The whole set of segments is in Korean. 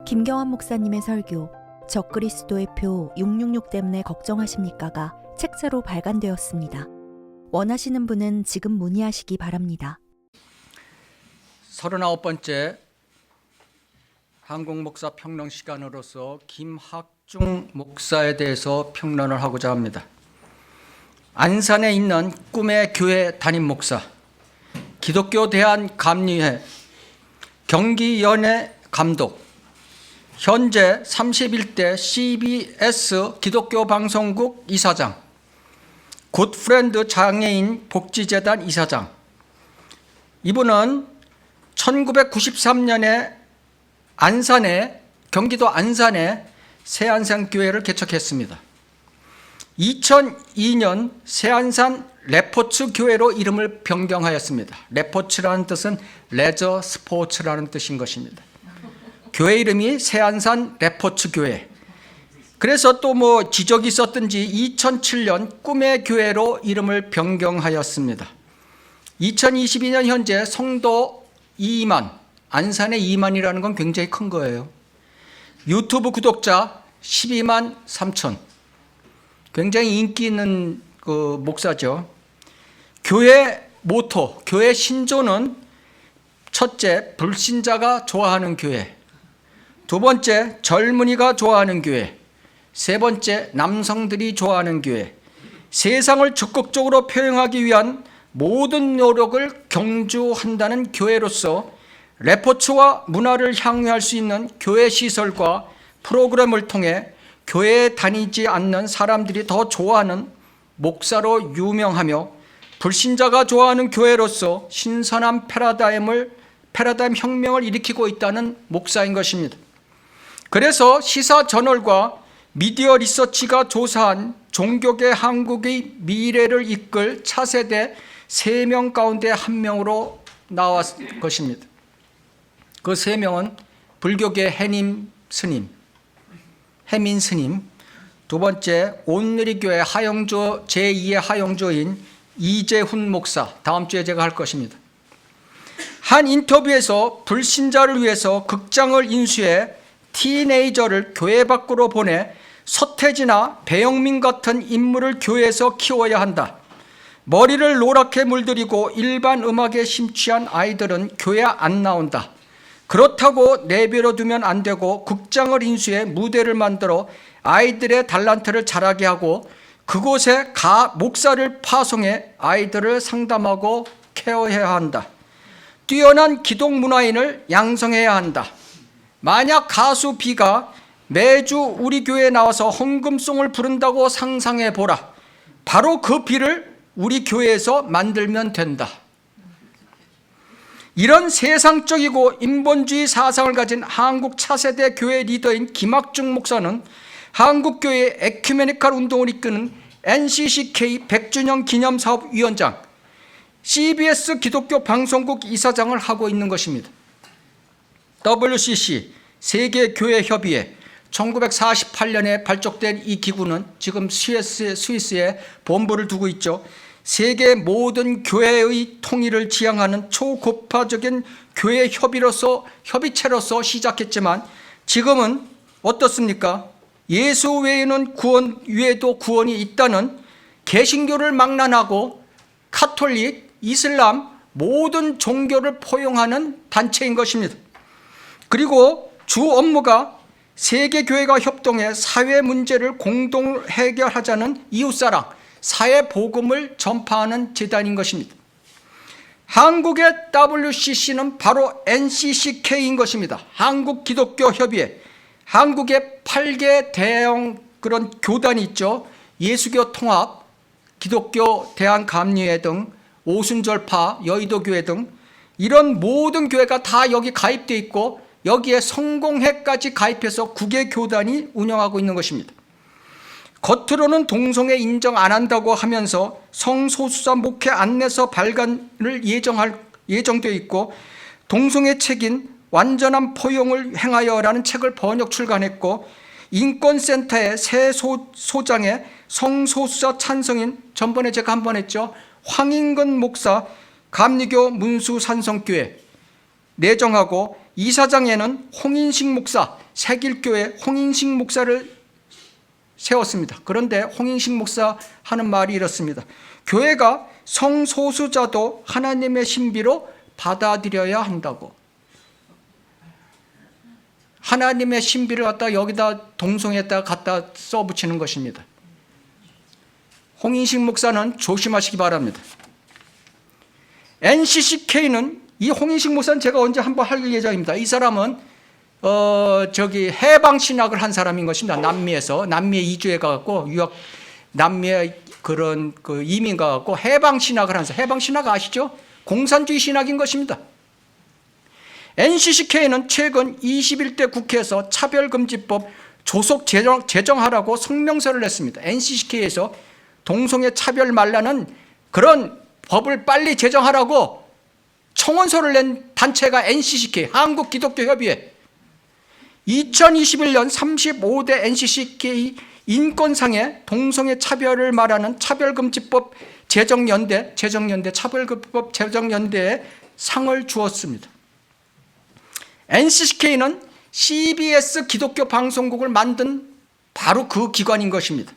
김경환 목사님의 설교 적그리스도의 표 666 때문에 걱정하십니까가 책자로 발간되었습니다. 원하시는 분은 지금 문의하시기 바랍니다. 39번째 한국목사 평론 시간으로서 김학중 목사에 대해서 평론을 하고자 합니다. 안산에 있는 꿈의 교회 담임 목사, 기독교 대한감리회 경기연회 감독, 현재 31대 CBS 기독교 방송국 이사장, 굿프렌드 장애인 복지재단 이사장. 이분은 1993년에 경기도 안산에 새안산교회를 개척했습니다. 2002년 새안산 레포츠 교회로 이름을 변경하였습니다. 레포츠라는 뜻은 레저 스포츠라는 뜻인 것입니다. 교회 이름이 새안산 레포츠 교회. 그래서 또 지적이 있었든지 2007년 꿈의 교회로 이름을 변경하였습니다. 2022년 현재 성도 2만, 안산의 2만이라는 건 굉장히 큰 거예요. 유튜브 구독자 12만 3천. 굉장히 인기 있는 목사죠. 교회 모토, 교회 신조는 첫째, 불신자가 좋아하는 교회. 두 번째, 젊은이가 좋아하는 교회. 세 번째, 남성들이 좋아하는 교회. 세상을 적극적으로 표현하기 위한 모든 노력을 경주한다는 교회로서 레포츠와 문화를 향유할 수 있는 교회 시설과 프로그램을 통해 교회에 다니지 않는 사람들이 더 좋아하는 목사로 유명하며 불신자가 좋아하는 교회로서 신선한 패러다임 혁명을 일으키고 있다는 목사인 것입니다. 그래서 시사저널과 미디어 리서치가 조사한 종교계 한국의 미래를 이끌 차세대 3명 가운데 1명으로 나왔을 것입니다. 그 3명은 불교계 해민 스님, 두 번째 온누리교회 제2의 하영조인 이재훈 목사, 다음 주에 제가 할 것입니다. 한 인터뷰에서 불신자를 위해서 극장을 인수해 티네이저를 교회 밖으로 보내 서태지나 배영민 같은 인물을 교회에서 키워야 한다. 머리를 노랗게 물들이고 일반 음악에 심취한 아이들은 교회 안 나온다. 그렇다고 내버려 두면 안 되고 극장을 인수해 무대를 만들어 아이들의 달란트를 자라게 하고 그곳에 목사를 파송해 아이들을 상담하고 케어해야 한다. 뛰어난 기독 문화인을 양성해야 한다. 만약 가수 B가 매주 우리 교회에 나와서 헌금송을 부른다고 상상해 보라. 바로 그 B를 우리 교회에서 만들면 된다. 이런 세상적이고 인본주의 사상을 가진 한국 차세대 교회 리더인 김학중 목사는 한국교회 에큐메니칼 운동을 이끄는 NCCK 100주년 기념사업위원장, CBS 기독교 방송국 이사장을 하고 있는 것입니다. WCC 세계교회협의회 1948년에 발족된 이 기구는 지금 스위스에 본부를 두고 있죠. 세계 모든 교회의 통일을 지향하는 초고파적인 교회 협의체로서 시작했지만 지금은 어떻습니까? 예수 외에도 구원이 있다는 개신교를 망라하고 카톨릭, 이슬람 모든 종교를 포용하는 단체인 것입니다. 그리고 주 업무가 세계교회가 협동해 사회 문제를 공동 해결하자는 이웃사랑, 사회 복음을 전파하는 재단인 것입니다. 한국의 WCC는 바로 NCCK인 것입니다. 한국기독교협의회, 한국의 8개 대형 그런 교단이 있죠. 예수교 통합, 기독교 대한감리회 등, 오순절파, 여의도교회 등 이런 모든 교회가 다 여기 가입되어 있고 여기에 성공회까지 가입해서 9개 교단이 운영하고 있는 것입니다. 겉으로는 동성애 인정 안 한다고 하면서 성소수자 목회 안내서 발간을 예정되어 있고 동성애 책인 완전한 포용을 행하여라는 책을 번역 출간했고 인권센터의 새 소장에 성소수자 찬성인 전번에 제가 한 번 했죠. 황인근 목사 감리교 문수산성교회 내정하고 이사장에는 홍인식 목사, 새길교회 홍인식 목사를 세웠습니다. 그런데 홍인식 목사 하는 말이 이렇습니다. 교회가 성소수자도 하나님의 신비로 받아들여야 한다고. 하나님의 신비를 갖다 여기다 동성에다 갖다 써붙이는 것입니다. 홍인식 목사는 조심하시기 바랍니다. NCCK는 이 홍인식 목사는 제가 언제 한번 할 예정입니다. 이 사람은 해방 신학을 한 사람인 것입니다. 남미에 이주해 가고 남미에 그런 이민 가고 해방 신학을 한 사람. 해방 신학 아시죠? 공산주의 신학인 것입니다. NCCK는 최근 21대 국회에서 차별금지법 조속 제정하라고 성명서를 냈습니다. NCCK에서 동성애 차별 말라는 그런 법을 빨리 제정하라고 청원서를 낸 단체가 NCCK, 한국기독교협의회. 2021년 35대 NCCK 인권상에 동성애 차별을 말하는 차별금지법 제정연대 차별금지법 제정연대에 상을 주었습니다. NCCK는 CBS 기독교 방송국을 만든 바로 그 기관인 것입니다.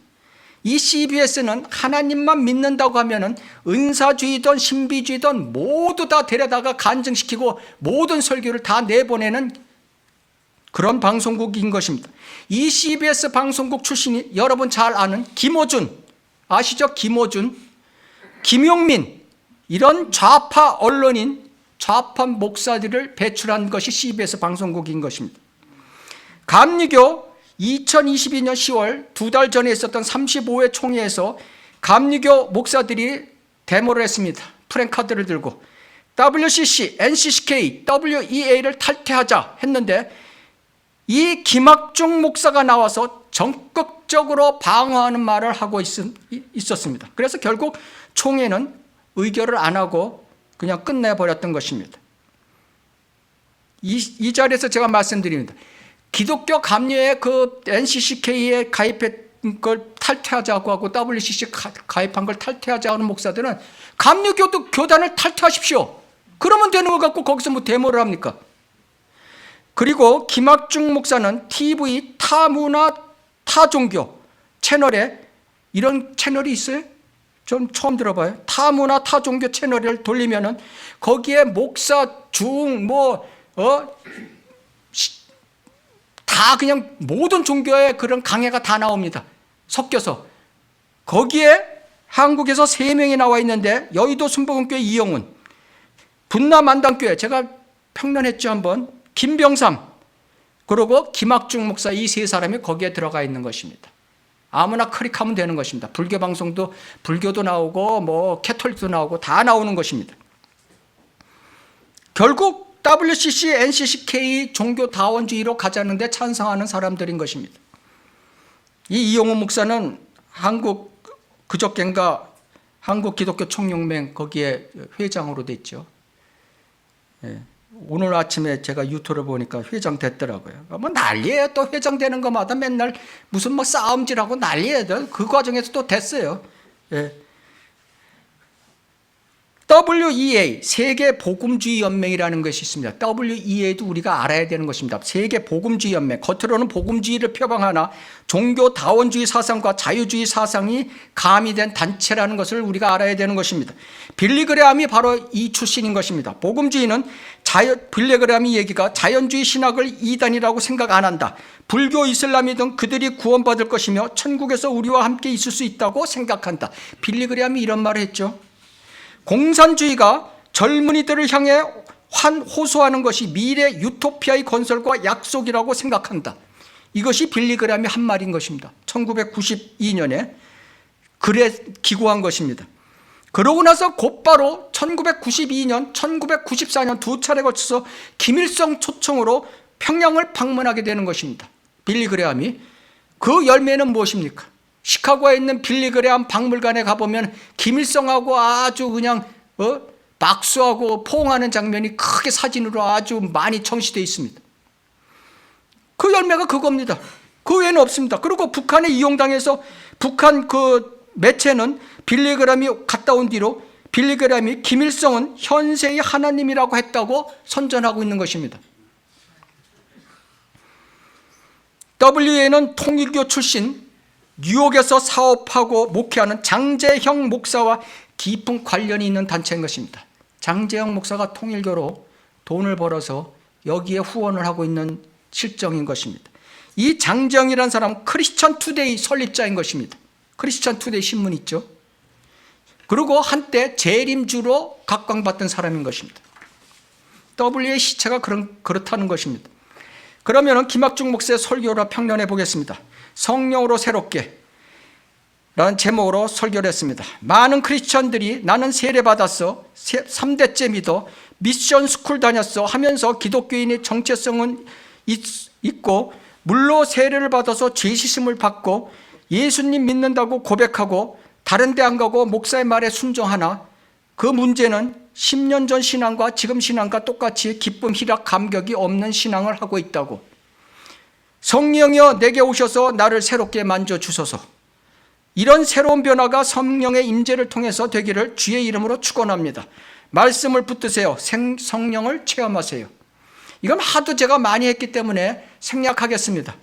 이 CBS는 하나님만 믿는다고 하면은 은사주의든 신비주의든 모두 다 데려다가 간증시키고 모든 설교를 다 내보내는 그런 방송국인 것입니다. 이 CBS 방송국 출신이 여러분 잘 아는 김어준, 아시죠? 김어준, 김용민, 이런 좌파 언론인, 좌파 목사들을 배출한 것이 CBS 방송국인 것입니다. 감리교 2022년 10월 2달 전에 있었던 35회 총회에서 감리교 목사들이 데모를 했습니다. 프랭카드를 들고 WCC, NCCK, WEA를 탈퇴하자 했는데 이 김학중 목사가 나와서 적극적으로 방어하는 말을 하고 있었습니다. 그래서 결국 총회는 의결을 안 하고 그냥 끝내버렸던 것입니다. 이 자리에서 제가 말씀드립니다. 기독교 감리회 그 NCCK에 가입한 걸 탈퇴하자고 하고 WCC 가입한 걸 탈퇴하자고 하는 목사들은 감리교도 교단을 탈퇴하십시오. 그러면 되는 것 같고 거기서 뭐 데모를 합니까? 그리고 김학중 목사는 TV 타문화 타종교 채널에 이런 채널이 있어요? 전 처음 들어봐요. 타문화 타종교 채널을 돌리면은 거기에 목사 다 그냥 모든 종교의 그런 강해가 다 나옵니다. 섞여서. 거기에 한국에서 3명이 나와 있는데 여의도 순복음교회 이영훈, 분남 만당교회 제가 평론했죠 한번, 김병삼, 그리고 김학중 목사, 이 3사람이 거기에 들어가 있는 것입니다. 아무나 클릭하면 되는 것입니다. 불교 방송도 불교도 나오고 뭐 캐톨릭도 나오고 다 나오는 것입니다. 결국 WCC, NCCK 종교다원주의로 가자는데 찬성하는 사람들인 것입니다. 이 이용훈 목사는 그저께인가 한국기독교총연맹 거기에 회장으로 됐죠. 예. 오늘 아침에 제가 유튜브를 보니까 회장 됐더라고요. 뭐 난리예요. 또 회장 되는 것마다 맨날 무슨 뭐 싸움질하고 난리예요. 그 과정에서 또 됐어요. 예. WEA, 세계복음주의연맹이라는 것이 있습니다. WEA도 우리가 알아야 되는 것입니다. 세계복음주의연맹, 겉으로는 복음주의를 표방하나 종교다원주의 사상과 자유주의 사상이 가미된 단체라는 것을 우리가 알아야 되는 것입니다. 빌리그레함이 바로 이 출신인 것입니다. 복음주의는 빌리그레함이 얘기가 자연주의 신학을 이단이라고 생각 안 한다. 불교, 이슬람이든 그들이 구원받을 것이며 천국에서 우리와 함께 있을 수 있다고 생각한다. 빌리그레함이 이런 말을 했죠. 공산주의가 젊은이들을 향해 호소하는 것이 미래 유토피아의 건설과 약속이라고 생각한다. 이것이 빌리그램이 한 말인 것입니다. 1992년에 글에 기고한 것입니다. 그러고 나서 곧바로 1992년, 1994년 두 차례 거쳐서 김일성 초청으로 평양을 방문하게 되는 것입니다. 빌리그레함이. 그 열매는 무엇입니까? 시카고에 있는 빌리그레함 박물관에 가보면 김일성하고 아주 그냥 박수하고 포옹하는 장면이 크게 사진으로 아주 많이 전시되어 있습니다. 그 열매가 그겁니다. 그 외에는 없습니다. 그리고 북한에 이용당해서 북한 그 매체는 빌리그램이 갔다 온 뒤로 빌리그램이 김일성은 현세의 하나님이라고 했다고 선전하고 있는 것입니다. WA는 통일교 출신 뉴욕에서 사업하고 목회하는 장재형 목사와 깊은 관련이 있는 단체인 것입니다. 장재형 목사가 통일교로 돈을 벌어서 여기에 후원을 하고 있는 실정인 것입니다. 이 장재형이라는 사람은 크리스천 투데이 설립자인 것입니다. 크리스천 투데이 신문 있죠. 그리고 한때 재림주로 각광받던 사람인 것입니다. WA 시체가 그렇다는 것입니다. 그러면 김학중 목사의 설교를 평론해 보겠습니다. 성령으로 새롭게 라는 제목으로 설교를 했습니다. 많은 크리스천들이 나는 세례받았어, 3대째 믿어, 미션 스쿨 다녔어 하면서 기독교인의 정체성은 있고 물로 세례를 받아서 죄 씻음을 받고 예수님 믿는다고 고백하고 다른 데 안 가고 목사의 말에 순종하나 그 문제는 10년 전 신앙과 지금 신앙과 똑같이 기쁨, 희락, 감격이 없는 신앙을 하고 있다고. 성령이여 내게 오셔서 나를 새롭게 만져주소서. 이런 새로운 변화가 성령의 임재를 통해서 되기를 주의 이름으로 축원합니다. 말씀을 붙드세요. 성령을 체험하세요. 이건 하도 제가 많이 했기 때문에 생략하겠습니다.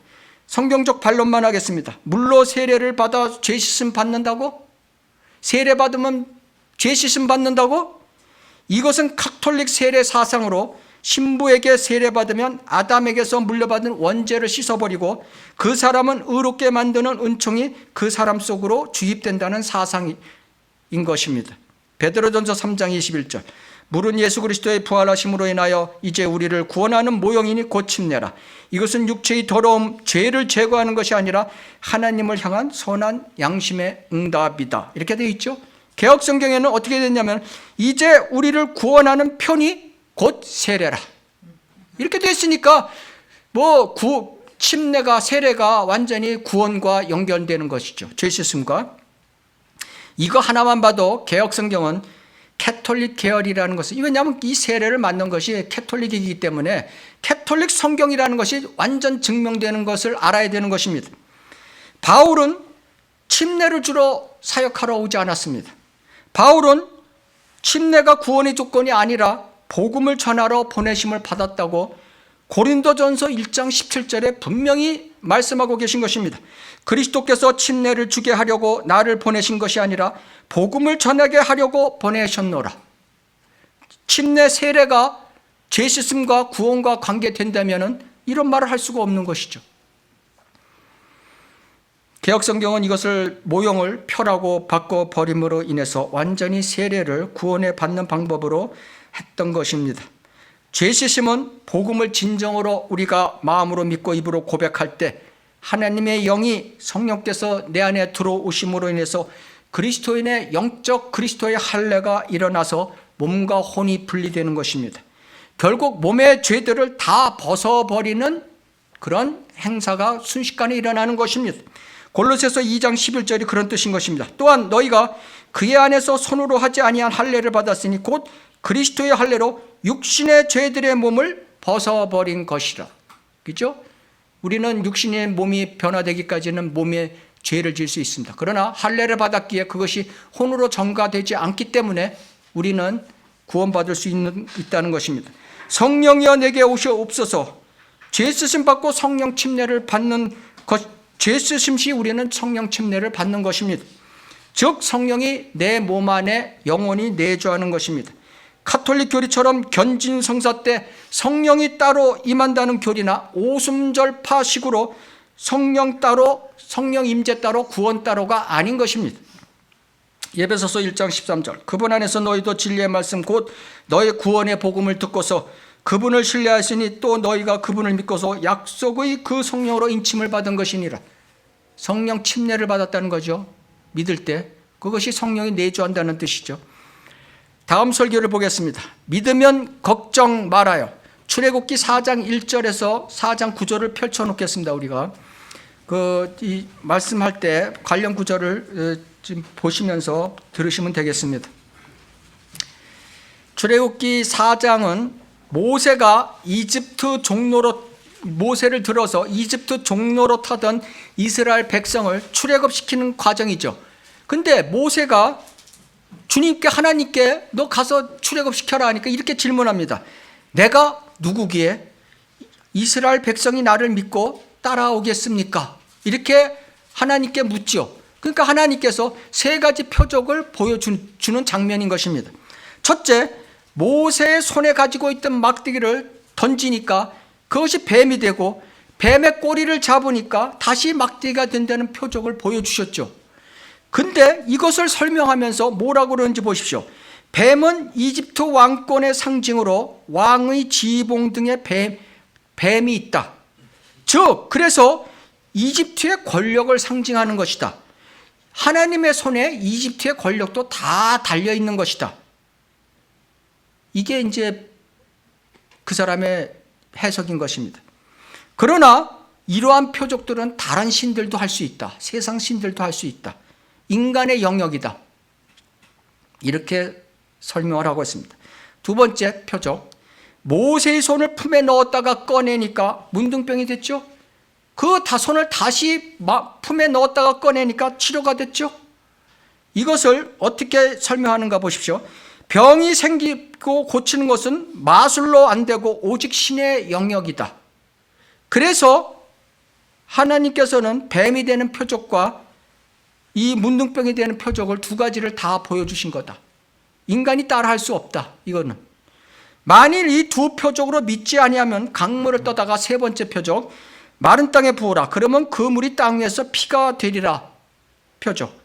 성경적 반론만 하겠습니다. 물로 세례를 받아 죄 씻음 받는다고? 세례 받으면 죄 씻음 받는다고? 이것은 카톨릭 세례 사상으로 신부에게 세례 받으면 아담에게서 물려받은 원죄를 씻어버리고 그 사람은 의롭게 만드는 은총이 그 사람 속으로 주입된다는 사상인 것입니다. 베드로전서 3장 21절 물은 예수 그리스도의 부활하심으로 인하여 이제 우리를 구원하는 모형이니 곧 침례라. 이것은 육체의 더러움, 죄를 제거하는 것이 아니라 하나님을 향한 선한 양심의 응답이다. 이렇게 되어 있죠. 개혁성경에는 어떻게 됐냐면 이제 우리를 구원하는 편이 곧 세례라. 이렇게 되어 있으니까 침례가 세례가 완전히 구원과 연결되는 것이죠. 죄 씻음과. 이거 하나만 봐도 개혁성경은 캐톨릭 계열이라는 것은, 왜냐하면 이 세례를 만든 것이 캐톨릭이기 때문에 캐톨릭 성경이라는 것이 완전 증명되는 것을 알아야 되는 것입니다. 바울은 침례를 주러 사역하러 오지 않았습니다. 바울은 침례가 구원의 조건이 아니라 복음을 전하러 보내심을 받았다고 고린도전서 1장 17절에 분명히 말씀하고 계신 것입니다. 그리스도께서 침례를 주게 하려고 나를 보내신 것이 아니라 복음을 전하게 하려고 보내셨노라. 침례 세례가 죄 씻음과 구원과 관계된다면 이런 말을 할 수가 없는 것이죠. 개혁성경은 이것을 모형을 표라고 바꿔버림으로 인해서 완전히 세례를 구원에 받는 방법으로 했던 것입니다. 죄 씻음은 복음을 진정으로 우리가 마음으로 믿고 입으로 고백할 때 하나님의 영이 성령께서 내 안에 들어오심으로 인해서 그리스도인의 영적 그리스도의 할례가 일어나서 몸과 혼이 분리되는 것입니다. 결국 몸의 죄들을 다 벗어버리는 그런 행사가 순식간에 일어나는 것입니다. 골로새서 2장 11절이 그런 뜻인 것입니다. 또한 너희가 그의 안에서 손으로 하지 아니한 할례를 받았으니 곧 그리스도의 할례로 육신의 죄들의 몸을 벗어버린 것이라. 그렇죠? 우리는 육신의 몸이 변화되기까지는 몸에 죄를 질 수 있습니다. 그러나 할례를 받았기에 그것이 혼으로 전가되지 않기 때문에 우리는 구원받을 수 있다는 것입니다. 성령이여 내게 오시옵소서. 죄 쓰심 받고 성령 침례를 받는 것, 죄 쓰심 시 우리는 성령 침례를 받는 것입니다. 즉 성령이 내 몸 안에 영원히 내주하는 것입니다. 카톨릭 교리처럼 견진 성사 때 성령이 따로 임한다는 교리나 오순절파식으로 성령 따로, 성령 임재 따로, 구원 따로가 아닌 것입니다. 에베소서 1장 13절 그분 안에서 너희도 진리의 말씀 곧 너의 구원의 복음을 듣고서 그분을 신뢰하시니 또 너희가 그분을 믿고서 약속의 그 성령으로 인침을 받은 것이니라. 성령 침례를 받았다는 거죠. 믿을 때 그것이 성령이 내주한다는 뜻이죠. 다음 설교를 보겠습니다. 믿으면 걱정 말아요. 출애굽기 4장 1절에서 4장 9절을 펼쳐놓겠습니다. 우리가 이 말씀할 때 관련 구절을 지금 보시면서 들으시면 되겠습니다. 출애굽기 4장은 모세가 모세를 들어서 이집트 종로로 타던 이스라엘 백성을 출애굽시키는 과정이죠. 근데 모세가 주님께 하나님께 너 가서 출애굽시켜라 하니까 이렇게 질문합니다. 내가 누구기에 이스라엘 백성이 나를 믿고 따라오겠습니까? 이렇게 하나님께 묻죠. 그러니까 하나님께서 세 가지 표적을 보여주는 장면인 것입니다. 첫째, 모세의 손에 가지고 있던 막대기를 던지니까 그것이 뱀이 되고 뱀의 꼬리를 잡으니까 다시 막대기가 된다는 표적을 보여주셨죠. 근데 이것을 설명하면서 뭐라고 그러는지 보십시오. 뱀은 이집트 왕권의 상징으로 왕의 지봉 등의 뱀이 있다. 즉, 그래서 이집트의 권력을 상징하는 것이다. 하나님의 손에 이집트의 권력도 다 달려있는 것이다. 이게 이제 그 사람의 해석인 것입니다. 그러나 이러한 표적들은 다른 신들도 할 수 있다. 세상 신들도 할 수 있다. 인간의 영역이다. 이렇게 설명을 하고 있습니다. 두 번째 표적, 모세의 손을 품에 넣었다가 꺼내니까 문둥병이 됐죠. 그 손을 다시 품에 넣었다가 꺼내니까 치료가 됐죠. 이것을 어떻게 설명하는가 보십시오. 병이 생기고 고치는 것은 마술로 안 되고 오직 신의 영역이다. 그래서 하나님께서는 뱀이 되는 표적과 이 문둥병이 되는 표적을 두 가지를 다 보여주신 거다. 인간이 따라할 수 없다. 이거는 만일 이 두 표적으로 믿지 아니하면 강물을 떠다가 세 번째 표적, 마른 땅에 부으라. 그러면 그 물이 땅 위에서 피가 되리라. 표적.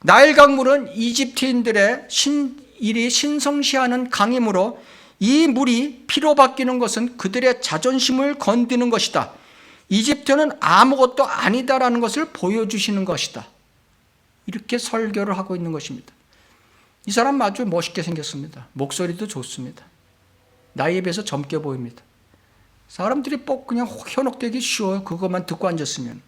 나일 강물은 이집트인들의 신성시하는 강이므로 이 물이 피로 바뀌는 것은 그들의 자존심을 건드는 것이다. 이집트는 아무것도 아니다라는 것을 보여주시는 것이다. 이렇게 설교를 하고 있는 것입니다. 이 사람 아주 멋있게 생겼습니다. 목소리도 좋습니다. 나이에 비해서 젊게 보입니다. 사람들이 그냥 현혹되기 쉬워요. 그것만 듣고 앉았으면.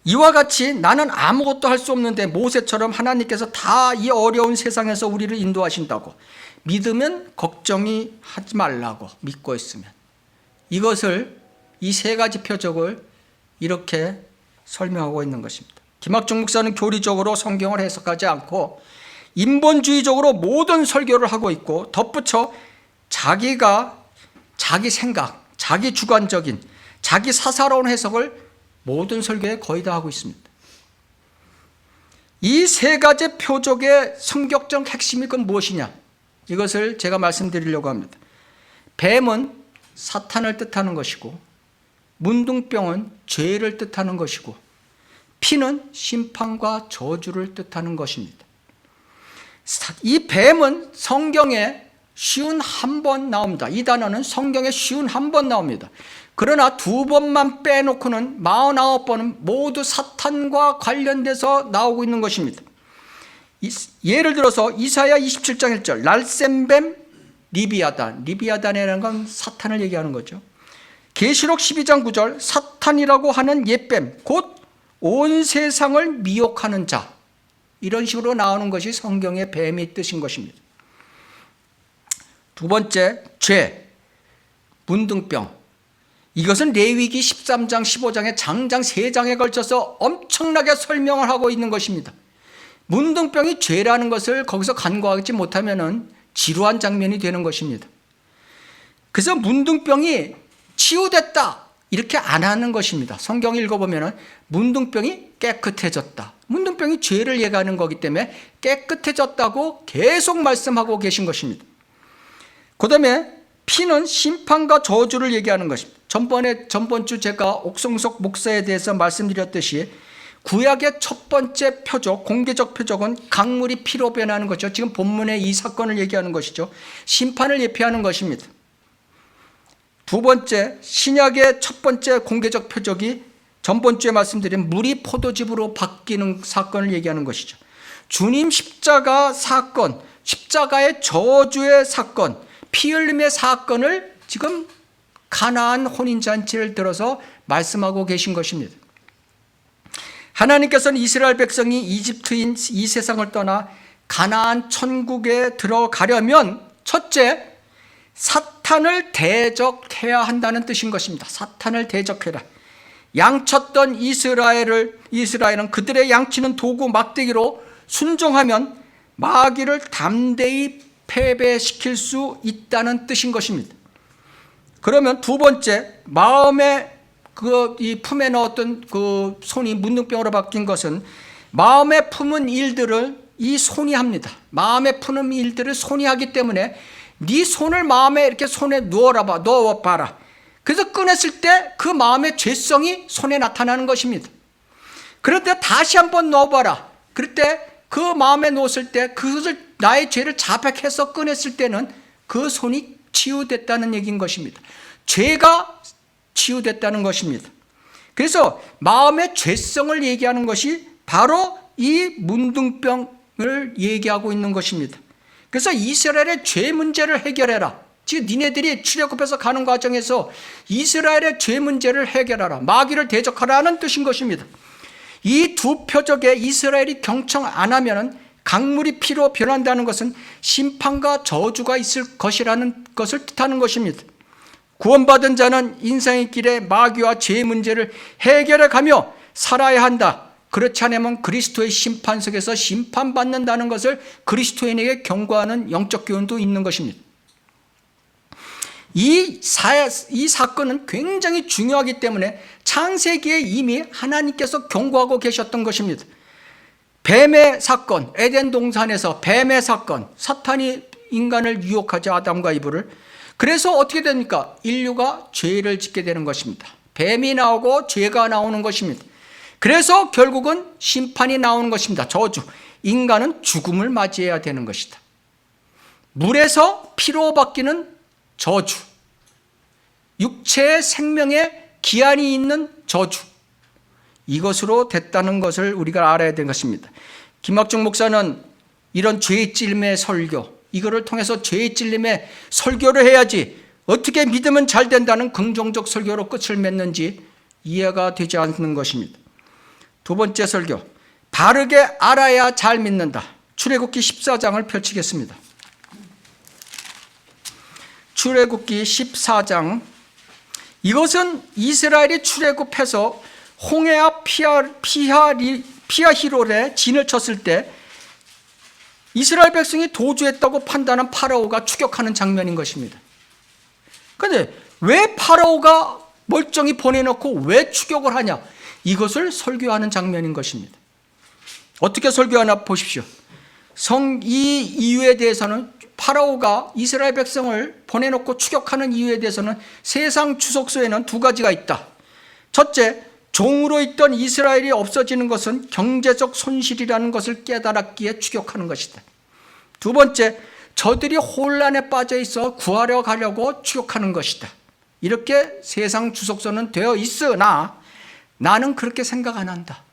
이와 같이 나는 아무것도 할 수 없는데 모세처럼 하나님께서 다 이 어려운 세상에서 우리를 인도하신다고 믿으면 걱정이 하지 말라고 믿고 있으면, 이것을 이 세 가지 표적을 이렇게 설명하고 있는 것입니다. 김학중 목사는 교리적으로 성경을 해석하지 않고 인본주의적으로 모든 설교를 하고 있고 덧붙여 자기 생각, 자기 주관적인, 자기 사사로운 해석을 모든 설교에 거의 다 하고 있습니다. 이 세 가지 표적의 성격적 핵심이 그건 무엇이냐? 이것을 제가 말씀드리려고 합니다. 뱀은 사탄을 뜻하는 것이고, 문둥병은 죄를 뜻하는 것이고, 피는 심판과 저주를 뜻하는 것입니다. 이 뱀은 성경에 쉬운 한 번 나옵니다. 이 단어는 성경에 쉬운 한 번 나옵니다. 그러나 두 번만 빼놓고는 49번은 모두 사탄과 관련돼서 나오고 있는 것입니다. 예를 들어서 이사야 27장 1절, 날쌘뱀 리비아단이라는 건 사탄을 얘기하는 거죠. 계시록 12장 9절, 사탄이라고 하는 옛뱀, 곧 온 세상을 미혹하는 자, 이런 식으로 나오는 것이 성경의 뱀의 뜻인 것입니다. 두 번째, 죄, 문둥병. 이것은 레위기 13장, 15장의 장장 3장에 걸쳐서 엄청나게 설명을 하고 있는 것입니다. 문둥병이 죄라는 것을 거기서 간과하지 못하면 지루한 장면이 되는 것입니다. 그래서 문둥병이 치유됐다 이렇게 안 하는 것입니다. 성경 읽어보면 문둥병이 깨끗해졌다. 문둥병이 죄를 얘기하는 거기 때문에 깨끗해졌다고 계속 말씀하고 계신 것입니다. 그 다음에 피는 심판과 저주를 얘기하는 것입니다. 전번 주 제가 옥성석 목사에 대해서 말씀드렸듯이 구약의 첫 번째 표적, 공개적 표적은 강물이 피로 변하는 거죠. 지금 본문의 이 사건을 얘기하는 것이죠. 심판을 예표하는 것입니다. 두 번째, 신약의 첫 번째 공개적 표적이 전번 주에 말씀드린 물이 포도즙으로 바뀌는 사건을 얘기하는 것이죠. 주님 십자가 사건, 십자가의 저주의 사건, 피 흘림의 사건을 지금 가나안 혼인잔치를 들어서 말씀하고 계신 것입니다. 하나님께서는 이스라엘 백성이 이집트인 이 세상을 떠나 가나안 천국에 들어가려면 첫째, 사탄을 대적해야 한다는 뜻인 것입니다. 사탄을 대적해라. 양쳤던 이스라엘은 그들의 양치는 도구 막대기로 순종하면 마귀를 담대히 패배시킬 수 있다는 뜻인 것입니다. 그러면 두 번째, 마음의 이 품에 넣었던 그 손이 문둥병으로 바뀐 것은 마음에 품은 일들을 이 손이 합니다. 마음에 품은 일들을 손이 하기 때문에 네 손을 마음에 이렇게 손에 넣어봐라. 그래서 꺼냈을 때 그 마음의 죄성이 손에 나타나는 것입니다. 그런데 다시 한번 넣어봐라. 그럴 때 그 마음에 놓았을 때 그것을 나의 죄를 자백해서 꺼냈을 때는 그 손이 치유됐다는 얘기인 것입니다. 죄가 치유됐다는 것입니다. 그래서 마음의 죄성을 얘기하는 것이 바로 이 문둥병을 얘기하고 있는 것입니다. 그래서 이스라엘의 죄 문제를 해결해라. 지금 니네들이 출애굽해서 가는 과정에서 이스라엘의 죄 문제를 해결하라. 마귀를 대적하라는 뜻인 것입니다. 이 두 표적에 이스라엘이 경청 안 하면 강물이 피로 변한다는 것은 심판과 저주가 있을 것이라는 것을 뜻하는 것입니다. 구원받은 자는 인생의 길에 마귀와 죄의 문제를 해결해 가며 살아야 한다. 그렇지 않으면 그리스도의 심판 속에서 심판받는다는 것을 그리스도인에게 경고하는 영적 교훈도 있는 것입니다. 이 사건은 굉장히 중요하기 때문에 창세기에 이미 하나님께서 경고하고 계셨던 것입니다. 뱀의 사건, 에덴 동산에서 뱀의 사건, 사탄이 인간을 유혹하죠. 아담과 이브를. 그래서 어떻게 됩니까? 인류가 죄를 짓게 되는 것입니다. 뱀이 나오고 죄가 나오는 것입니다. 그래서 결국은 심판이 나오는 것입니다. 저주. 인간은 죽음을 맞이해야 되는 것이다. 물에서 피로 바뀌는 저주. 육체의 생명에 기한이 있는 저주. 이것으로 됐다는 것을 우리가 알아야 되는 것입니다. 김학중 목사는 이런 죄의 찔림의 설교, 이거를 통해서 죄의 찔림의 설교를 해야지 어떻게 믿으면 잘 된다는 긍정적 설교로 끝을 맺는지 이해가 되지 않는 것입니다. 두 번째 설교, 바르게 알아야 잘 믿는다. 출애굽기 14장을 펼치겠습니다. 출애굽기 14장, 이것은 이스라엘이 출애굽해서 홍해와 피하히롤에 진을 쳤을 때 이스라엘 백성이 도주했다고 판단한 파라오가 추격하는 장면인 것입니다. 그런데 왜 파라오가 멀쩡히 보내놓고 왜 추격을 하냐? 이것을 설교하는 장면인 것입니다. 어떻게 설교하나 보십시오. 이 이유에 대해서는 파라오가 이스라엘 백성을 보내놓고 추격하는 이유에 대해서는 세상 주석서에는 두 가지가 있다. 첫째, 종으로 있던 이스라엘이 없어지는 것은 경제적 손실이라는 것을 깨달았기에 추격하는 것이다. 두 번째, 저들이 혼란에 빠져 있어 구하려 가려고 추격하는 것이다. 이렇게 세상 주석서는 되어 있으나 나는 그렇게 생각 안 한다.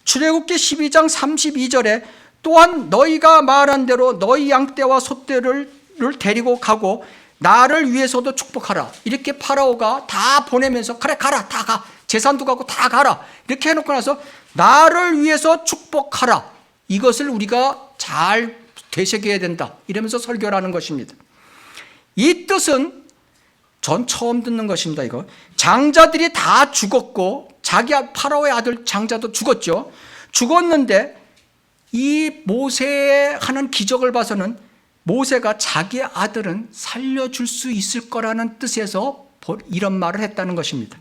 출애굽기 12장 32절에 또한 너희가 말한 대로 너희 양떼와 소떼를 데리고 가고 나를 위해서도 축복하라. 이렇게 파라오가 다 보내면서 그래 가라 다 가. 재산도 가고 다 가라. 이렇게 해놓고 나서 나를 위해서 축복하라. 이것을 우리가 잘 되새겨야 된다. 이러면서 설교를 하는 것입니다. 이 뜻은 전 처음 듣는 것입니다. 이거 장자들이 다 죽었고 자기 파라오의 아들 장자도 죽었죠. 죽었는데 이 모세의 하는 기적을 봐서는 모세가 자기 아들은 살려줄 수 있을 거라는 뜻에서 이런 말을 했다는 것입니다.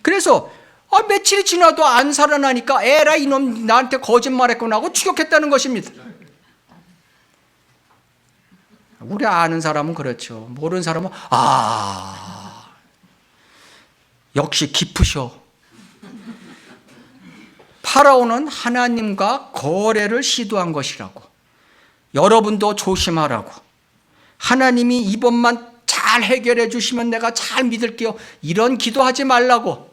그래서 며칠이 지나도 안 살아나니까 에라 이놈 나한테 거짓말했구나 하고 추격했다는 것입니다. 우리 아는 사람은 그렇죠. 모르는 사람은 역시 깊으셔. 파라오는 하나님과 거래를 시도한 것이라고. 여러분도 조심하라고. 하나님이 이번만 잘 해결해 주시면 내가 잘 믿을게요. 이런 기도하지 말라고.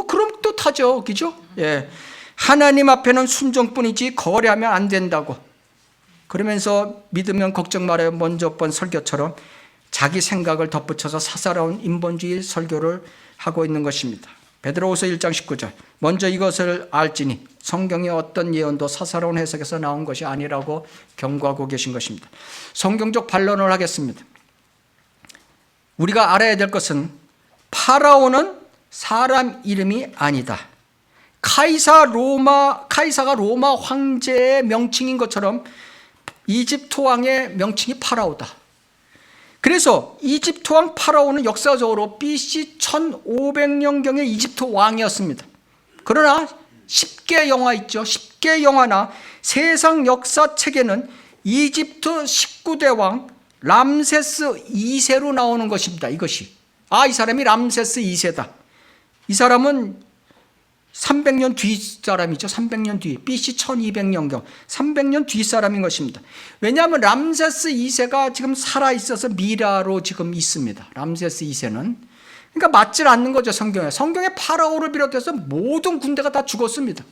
그럼 뜻하죠. 그죠? 예. 하나님 앞에는 순종뿐이지 거래하면 안 된다고. 그러면서 믿으면 걱정 말아요. 먼저 번 설교처럼 자기 생각을 덧붙여서 사사로운 인본주의 설교를 하고 있는 것입니다. 베드로후서 1장 19절. 먼저 이것을 알지니 성경의 어떤 예언도 사사로운 해석에서 나온 것이 아니라고 경고하고 계신 것입니다. 성경적 반론을 하겠습니다. 우리가 알아야 될 것은 파라오는 사람 이름이 아니다. 카이사가 로마 황제의 명칭인 것처럼 이집트 왕의 명칭이 파라오다. 그래서 이집트 왕 파라오는 역사적으로 BC 1500년경의 이집트 왕이었습니다. 그러나 10개 영화 있죠. 10개 영화나 세상 역사책에는 이집트 19대 왕 람세스 2세로 나오는 것입니다. 이것이. 이 사람이 람세스 2세다. 이 사람은 300년 뒤 사람이죠. 300년 뒤. BC 1200년경. 300년 뒤 사람인 것입니다. 왜냐하면 람세스 2세가 지금 살아있어서 미라로 지금 있습니다. 람세스 2세는. 그러니까 맞질 않는 거죠. 성경에. 성경에 파라오를 비롯해서 모든 군대가 다 죽었습니다.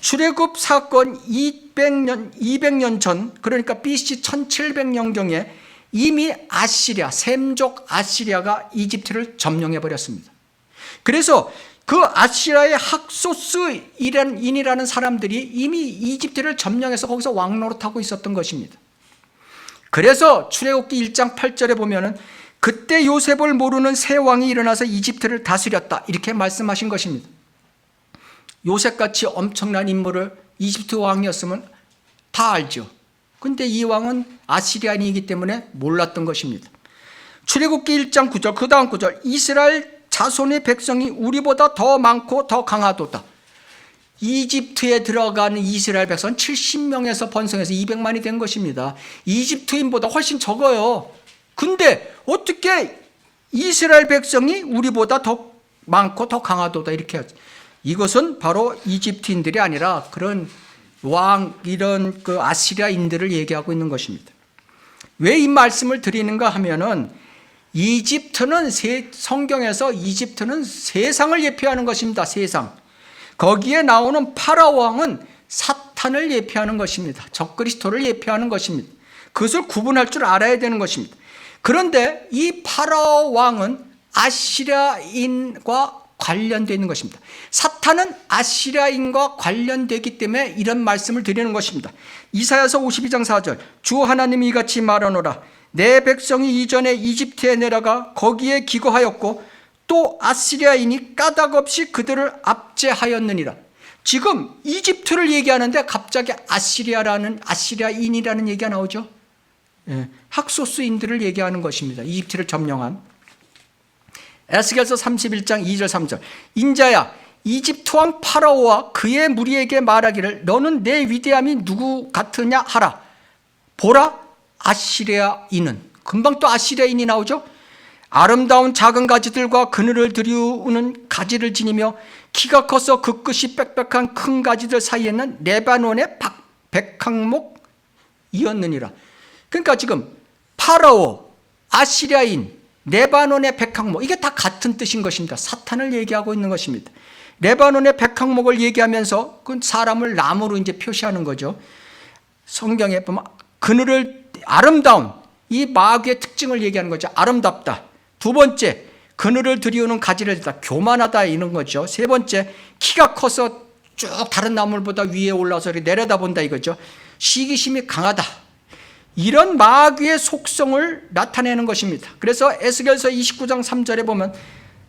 출애굽 사건 200년 전, 그러니까 BC 1700년경에 이미 아시리아, 셈족 아시리아가 이집트를 점령해 버렸습니다. 그래서 그 아시리아의 학소스인이라는 사람들이 이미 이집트를 점령해서 거기서 왕노릇하고 있었던 것입니다. 그래서 출애굽기 1장 8절에 보면은 그때 요셉을 모르는 새 왕이 일어나서 이집트를 다스렸다, 이렇게 말씀하신 것입니다. 요셉같이 엄청난 인물을 이집트 왕이었으면 다 알죠. 근데 이 왕은 아시리아인이기 때문에 몰랐던 것입니다. 출애굽기 1장 9절, 그 다음 9절, 이스라엘 자손의 백성이 우리보다 더 많고 더 강하도다. 이집트에 들어가는 이스라엘 백성은 70명에서 번성해서 200만이 된 것입니다. 이집트인보다 훨씬 적어요. 근데 어떻게 이스라엘 백성이 우리보다 더 많고 더 강하도다, 이렇게 하죠. 이것은 바로 이집트인들이 아니라 그런 이런 그 아시리아인들을 얘기하고 있는 것입니다. 왜 이 말씀을 드리는가 하면은 이집트는 성경에서 이집트는 세상을 예표하는 것입니다. 세상. 거기에 나오는 파라오 왕은 사탄을 예표하는 것입니다. 적그리스도를 예표하는 것입니다. 그것을 구분할 줄 알아야 되는 것입니다. 그런데 이 파라오 왕은 아시리아인과 관련되어 있는 것입니다. 사탄은 아시리아인과 관련되기 때문에 이런 말씀을 드리는 것입니다. 이사야서 52장 4절, 주 하나님이 이같이 말하노라. 내 백성이 이전에 이집트에 내려가 거기에 기거하였고 또 아시리아인이 까닭없이 그들을 압제하였느니라. 지금 이집트를 얘기하는데 갑자기 아시리아인이라는 얘기가 나오죠. 학소스인들을 얘기하는 것입니다. 이집트를 점령한. 에스겔서 31장 2절 3절, 인자야 이집트 왕 파라오와 그의 무리에게 말하기를 너는 내 위대함이 누구 같으냐 하라. 보라, 아시리아인은, 금방 또 아시리아인이 나오죠. 아름다운 작은 가지들과 그늘을 들이우는 가지를 지니며 키가 커서 그 끝이 빽빽한 큰 가지들 사이에는 레바논의 백항목이었느니라. 그러니까 지금 파라오, 아시리아인, 레바논의 백항목, 이게 다 같은 뜻인 것입니다. 사탄을 얘기하고 있는 것입니다. 레바논의 백항목을 얘기하면서 그 사람을 나무로 이제 표시하는 거죠. 성경에 보면 그늘을, 아름다운, 이 마귀의 특징을 얘기하는 거죠. 아름답다. 두 번째, 그늘을 들이우는 가지를 들다, 교만하다, 이런 거죠. 세 번째, 키가 커서 쭉 다른 나무보다 위에 올라서 내려다본다, 이거죠. 시기심이 강하다. 이런 마귀의 속성을 나타내는 것입니다. 그래서 에스겔서 29장 3절에 보면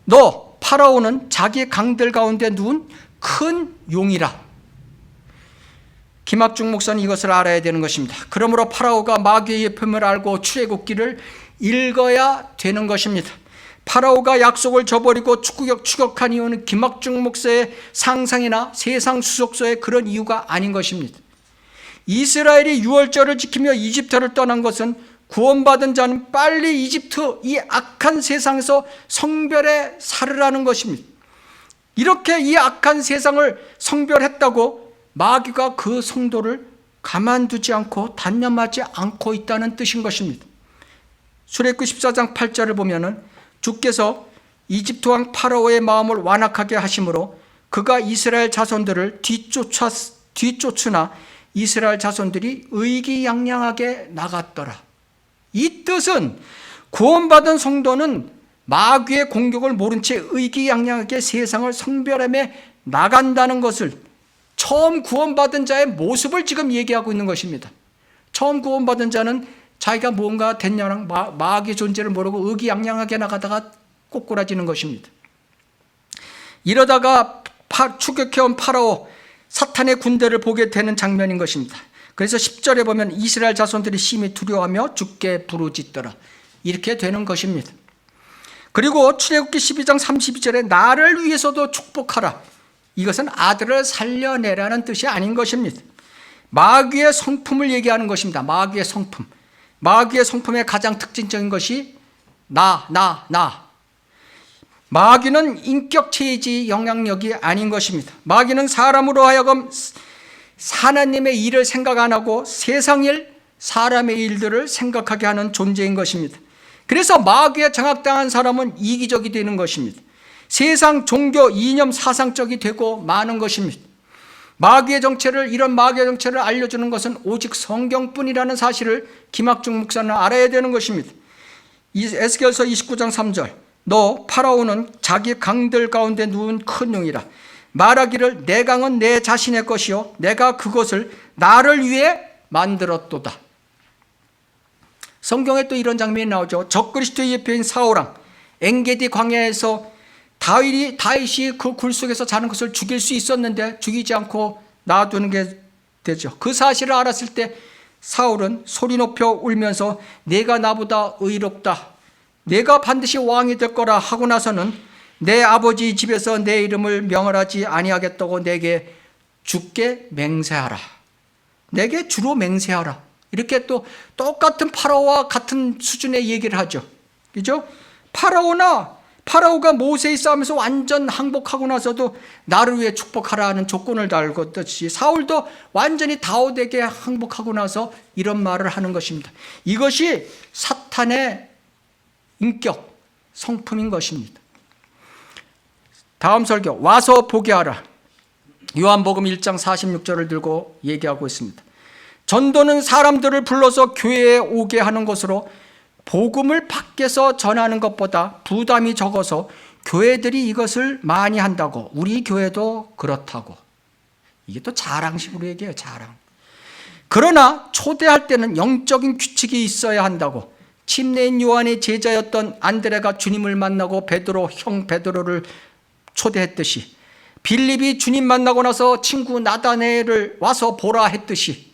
너 파라오는 자기 강들 가운데 누운 큰 용이라. 김학중 목사는 이것을 알아야 되는 것입니다. 그러므로 파라오가 마귀의 예품을 알고 출애굽기를 읽어야 되는 것입니다. 파라오가 약속을 저버리고 추격한 이유는 김학중 목사의 상상이나 세상 수석서의 그런 이유가 아닌 것입니다. 이스라엘이 유월절을 지키며 이집트를 떠난 것은 구원받은 자는 빨리 이집트, 이 악한 세상에서 성별에 살으라는 것입니다. 이렇게 이 악한 세상을 성별했다고 마귀가 그 성도를 가만두지 않고 단념하지 않고 있다는 뜻인 것입니다. 출애굽기 14장 8절을 보면은 주께서 이집트 왕 파라오의 마음을 완악하게 하심으로 그가 이스라엘 자손들을 뒤쫓으나 이스라엘 자손들이 의기양양하게 나갔더라. 이 뜻은 구원받은 성도는 마귀의 공격을 모른 채 의기양양하게 세상을 성별하며 나간다는 것을, 처음 구원받은 자의 모습을 지금 얘기하고 있는 것입니다. 처음 구원받은 자는 자기가 뭔가 됐냐랑 마귀의 존재를 모르고 의기양양하게 나가다가 꼬꾸라지는 것입니다. 이러다가 추격해온 파라오, 사탄의 군대를 보게 되는 장면인 것입니다. 그래서 10절에 보면 이스라엘 자손들이 심히 두려워하며 주께 부르짖더라. 이렇게 되는 것입니다. 그리고 출애굽기 12장 32절에 나를 위해서도 축복하라. 이것은 아들을 살려내라는 뜻이 아닌 것입니다. 마귀의 성품을 얘기하는 것입니다. 마귀의 성품. 마귀의 성품의 가장 특징적인 것이 나. 마귀는 인격체이지 영향력이 아닌 것입니다. 마귀는 사람으로 하여금 하나님의 일을 생각 안 하고 세상 일, 사람의 일들을 생각하게 하는 존재인 것입니다. 그래서 마귀에 장악당한 사람은 이기적이 되는 것입니다. 세상, 종교, 이념, 사상적이 되고 마는 것입니다. 이런 마귀의 정체를 알려주는 것은 오직 성경뿐이라는 사실을 김학중 목사는 알아야 되는 것입니다. 에스겔서 29장 3절, 너 파라오는 자기 강들 가운데 누운 큰 용이라. 말하기를 내 강은 내 자신의 것이요 내가 그것을 나를 위해 만들었도다. 성경에 또 이런 장면이 나오죠. 적그리스도의 예표인 사울왕, 엔게디 광야에서 다윗이 그 굴 속에서 자는 것을 죽일 수 있었는데 죽이지 않고 놔두는 게 되죠. 그 사실을 알았을 때 사울은 소리 높여 울면서 내가 나보다 의롭다, 내가 반드시 왕이 될 거라 하고 나서는 내 아버지 집에서 내 이름을 명하지 아니하겠다고 내게 주께 맹세하라. 내게 주로 맹세하라. 이렇게 또 똑같은 파라오와 같은 수준의 얘기를 하죠. 그죠? 파라오가 모세의 싸움에서 완전 항복하고 나서도 나를 위해 축복하라는 조건을 달았듯이 사울도 완전히 다윗에게 항복하고 나서 이런 말을 하는 것입니다. 이것이 사탄의 인격, 성품인 것입니다. 다음 설교, 와서 보게 하라. 요한복음 1장 46절을 들고 얘기하고 있습니다. 전도는 사람들을 불러서 교회에 오게 하는 것으로 복음을 밖에서 전하는 것보다 부담이 적어서 교회들이 이것을 많이 한다고, 우리 교회도 그렇다고. 이게 또 자랑식으로 얘기해요. 자랑. 그러나 초대할 때는 영적인 규칙이 있어야 한다고. 침례인 요한의 제자였던 안드레가 주님을 만나고 형 베드로를 초대했듯이, 빌립이 주님 만나고 나서 친구 나다네엘을 와서 보라 했듯이,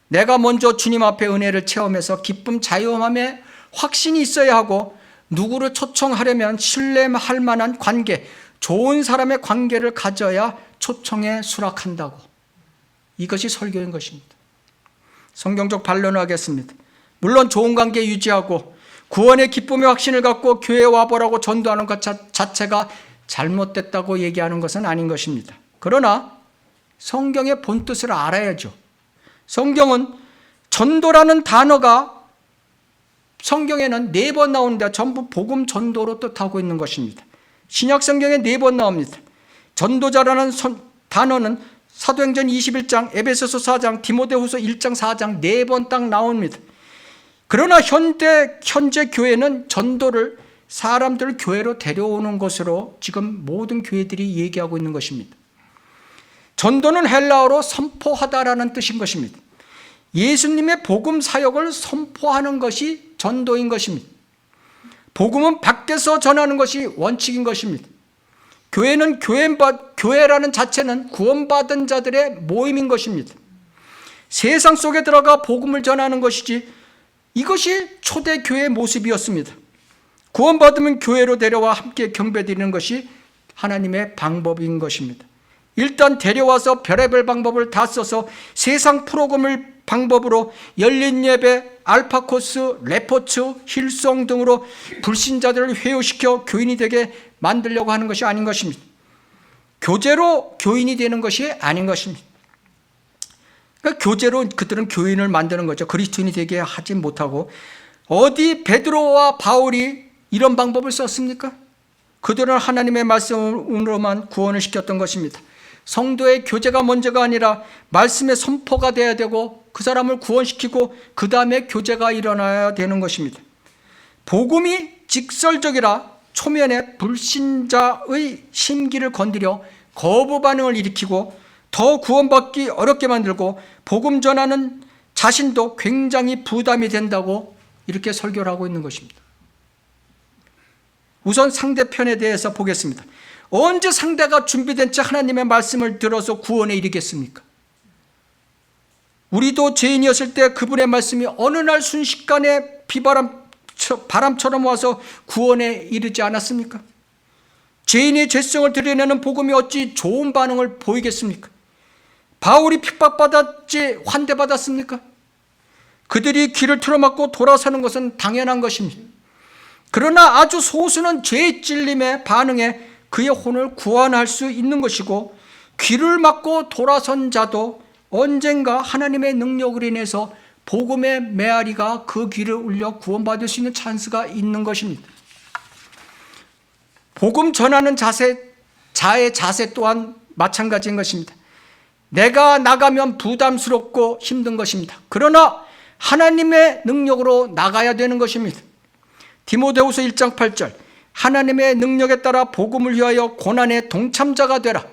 내가 먼저 주님 앞에 은혜를 체험해서 기쁨 자유함에 확신이 있어야 하고, 누구를 초청하려면 신뢰할 만한 관계, 좋은 사람의 관계를 가져야 초청에 수락한다고. 이것이 설교인 것입니다. 성경적 반론을 하겠습니다. 물론 좋은 관계 유지하고 구원의 기쁨의 확신을 갖고 교회에 와보라고 전도하는 것 자체가 잘못됐다고 얘기하는 것은 아닌 것입니다. 그러나 성경의 본뜻을 알아야죠. 성경은 전도라는 단어가 성경에는 4번 나오는데 전부 복음 전도로 뜻하고 있는 것입니다. 신약 성경에 4번 나옵니다. 전도자라는 단어는 사도행전 21장, 에베소서 4장, 디모데후서 1장, 4장 4번 딱 나옵니다. 그러나 현재 교회는 전도를 사람들을 교회로 데려오는 것으로 지금 모든 교회들이 얘기하고 있는 것입니다. 전도는 헬라어로 선포하다라는 뜻인 것입니다. 예수님의 복음 사역을 선포하는 것이 전도인 것입니다. 복음은 밖에서 전하는 것이 원칙인 것입니다. 교회라는 자체는 구원받은 자들의 모임인 것입니다. 세상 속에 들어가 복음을 전하는 것이지, 이것이 초대교회의 모습이었습니다. 구원받으면 교회로 데려와 함께 경배드리는 것이 하나님의 방법인 것입니다. 일단 데려와서 별의별 방법을 다 써서 세상 프로그램을 방법으로 열린 예배, 알파 코스, 레포츠, 힐송 등으로 불신자들을 회유시켜 교인이 되게 만들려고 하는 것이 아닌 것입니다. 교제로 교인이 되는 것이 아닌 것입니다. 그러니까 교제로 그들은 교인을 만드는 거죠. 그리스도인이 되게 하지 못하고. 어디 베드로와 바울이 이런 방법을 썼습니까? 그들은 하나님의 말씀으로만 구원을 시켰던 것입니다. 성도의 교제가 먼저가 아니라 말씀의 선포가 돼야 되고 그 사람을 구원시키고 그 다음에 교제가 일어나야 되는 것입니다. 복음이 직설적이라 초면에 불신자의 심기를 건드려 거부 반응을 일으키고 더 구원받기 어렵게 만들고 복음 전하는 자신도 굉장히 부담이 된다고 이렇게 설교를 하고 있는 것입니다. 우선 상대편에 대해서 보겠습니다. 언제 상대가 준비된 채 하나님의 말씀을 들어서 구원에 이르겠습니까? 우리도 죄인이었을 때 그분의 말씀이 어느 날 순식간에 바람처럼 와서 구원에 이르지 않았습니까? 죄인의 죄성을 드러내는 복음이 어찌 좋은 반응을 보이겠습니까? 바울이 핍박받았지 환대받았습니까? 그들이 귀를 틀어막고 돌아서는 것은 당연한 것입니다. 그러나 아주 소수는 죄의 찔림에 반응해 그의 혼을 구원할 수 있는 것이고, 귀를 막고 돌아선 자도 언젠가 하나님의 능력을 인해서 복음의 메아리가 그 귀를 울려 구원받을 수 있는 찬스가 있는 것입니다. 복음 전하는 자의 자세 또한 마찬가지인 것입니다. 내가 나가면 부담스럽고 힘든 것입니다. 그러나 하나님의 능력으로 나가야 되는 것입니다. 디모데후서 1장 8절, 하나님의 능력에 따라 복음을 위하여 고난의 동참자가 되라.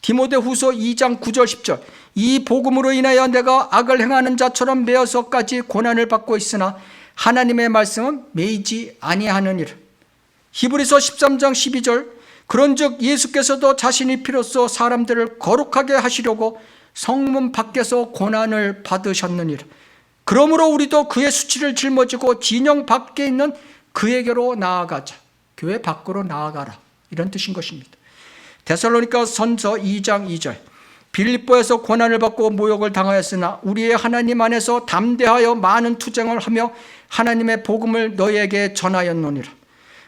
디모데후서 2장 9절 10절, 이 복음으로 인하여 내가 악을 행하는 자처럼 매어서까지 고난을 받고 있으나 하나님의 말씀은 매이지 아니하느니라. 히브리서 13장 12절, 그런즉 예수께서도 자신이 피로써 사람들을 거룩하게 하시려고 성문 밖에서 고난을 받으셨느니라. 그러므로 우리도 그의 수치를 짊어지고 진영 밖에 있는 그에게로 나아가자. 교회 밖으로 나아가라, 이런 뜻인 것입니다. 데살로니가 전서 2장 2절, 빌립보에서 고난을 받고 모욕을 당하였으나 우리의 하나님 안에서 담대하여 많은 투쟁을 하며 하나님의 복음을 너희에게 전하였노니라.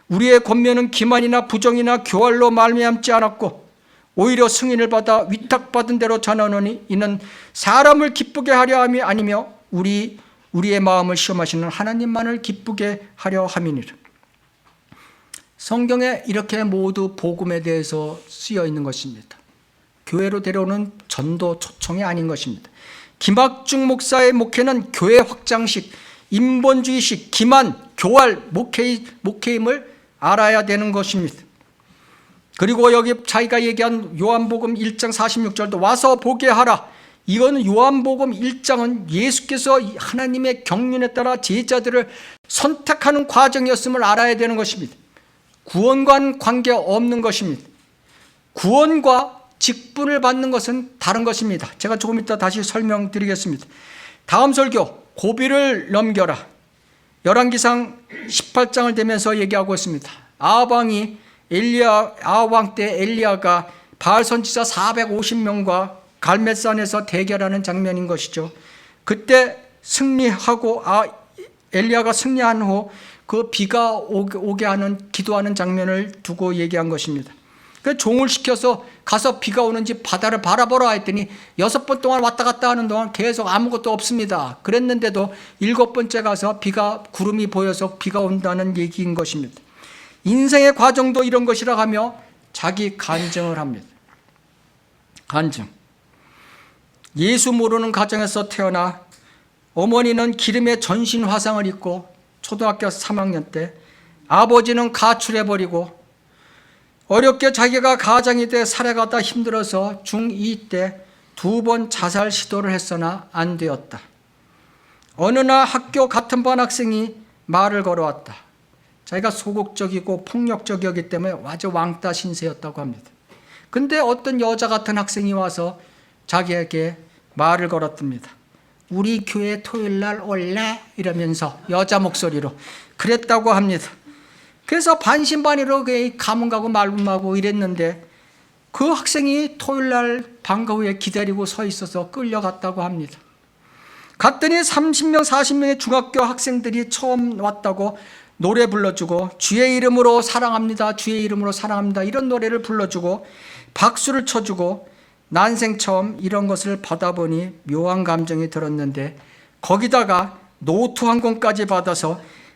우리의 권면은 기만이나 부정이나 교활로 말미암지 않았고 오히려 승인을 받아 위탁받은 대로 전하노니 이는 사람을 기쁘게 하려 함이 아니며 우리의 마음을 시험하시는 하나님만을 기쁘게 하려 함이니라. 성경에 이렇게 모두 복음에 대해서 쓰여 있는 것입니다. 교회로 데려오는 전도 초청이 아닌 것입니다. 김학중 목사의 목회는 교회 확장식, 인본주의식, 기만, 교활 목회임을 알아야 되는 것입니다. 그리고 여기 자기가 얘기한 요한복음 1장 46절도 와서 보게 하라. 이거는 요한복음 1장은 예수께서 하나님의 경륜에 따라 제자들을 선택하는 과정이었음을 알아야 되는 것입니다. 구원과는 관계없는 것입니다. 구원과 직분을 받는 것은 다른 것입니다. 제가 조금 이따 다시 설명드리겠습니다. 다음 설교, 고비를 넘겨라. 열왕기상 18장을 대면서 얘기하고 있습니다. 아합왕 때 엘리야가 바알 선지자 450명과 갈멜산에서 대결하는 장면인 것이죠. 그때 승리하고 엘리야가 승리한 후 그 비가 오게 하는 기도하는 장면을 두고 얘기한 것입니다. 그 종을 시켜서 가서 비가 오는지 바다를 바라보라 했더니 6번 동안 왔다 갔다 하는 동안 계속 아무것도 없습니다. 그랬는데도 7번째 가서 구름이 보여서 비가 온다는 얘기인 것입니다. 인생의 과정도 이런 것이라 하며 자기 간증을 합니다. 간증. 예수 모르는 가정에서 태어나 어머니는 기름의 전신 화상을 입고 초등학교 3학년 때 아버지는 가출해버리고 어렵게 자기가 가장이 돼 살아가다 힘들어서 중2 때 2번 자살 시도를 했으나 안 되었다. 어느 날 학교 같은 반 학생이 말을 걸어왔다. 자기가 소극적이고 폭력적이었기 때문에 아주 왕따 신세였다고 합니다. 근데 어떤 여자 같은 학생이 와서 자기에게 말을 걸었답니다. 우리 교회 토요일 날 올래? 이러면서 여자 목소리로 그랬다고 합니다. 그래서 반신반의로 가면 가고 말면 가고 이랬는데 그 학생이 토요일 날 방과 후에 기다리고 서 있어서 끌려갔다고 합니다. 갔더니 30명 40명의 중학교 학생들이 처음 왔다고 노래 불러주고 주의 이름으로 사랑합니다, 주의 이름으로 사랑합니다 이런 노래를 불러주고 박수를 쳐주고 난생 처음 이런 것을 받아보니 묘한 감정이 들었는데 거기다가 노트 한 권까지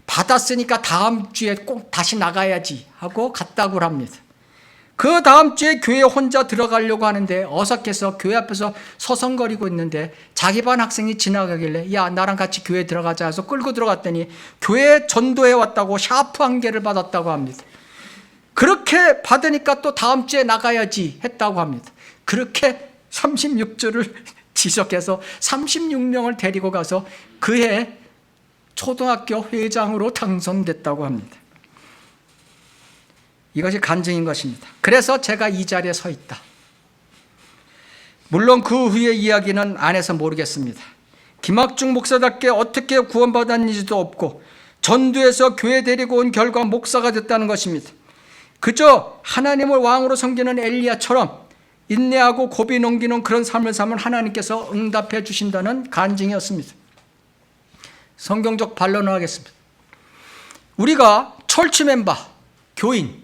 받았으니까 다음 주에 꼭 다시 나가야지 하고 갔다고 합니다. 그 다음 주에 교회 혼자 들어가려고 하는데 어색해서 교회 앞에서 서성거리고 있는데 자기 반 학생이 지나가길래 야 나랑 같이 교회 들어가자 해서 끌고 들어갔더니 교회 전도해 왔다고 샤프 한 개를 받았다고 합니다. 그렇게 받으니까 또 다음 주에 나가야지 했다고 합니다. 그렇게 36주를 지속해서 36명을 데리고 가서 그해 초등학교 회장으로 당선됐다고 합니다. 이것이 간증인 것입니다. 그래서 제가 이 자리에 서 있다. 물론 그 후의 이야기는 안 해서 모르겠습니다. 김학중 목사답게 어떻게 구원받았는지도 없고 전도해서 교회 데리고 온 결과 목사가 됐다는 것입니다. 그저 하나님을 왕으로 섬기는 엘리야처럼 인내하고 고비 넘기는 그런 삶을 살면 하나님께서 응답해 주신다는 간증이었습니다. 성경적 반론을 하겠습니다. 우리가 철치 멤버, 교인,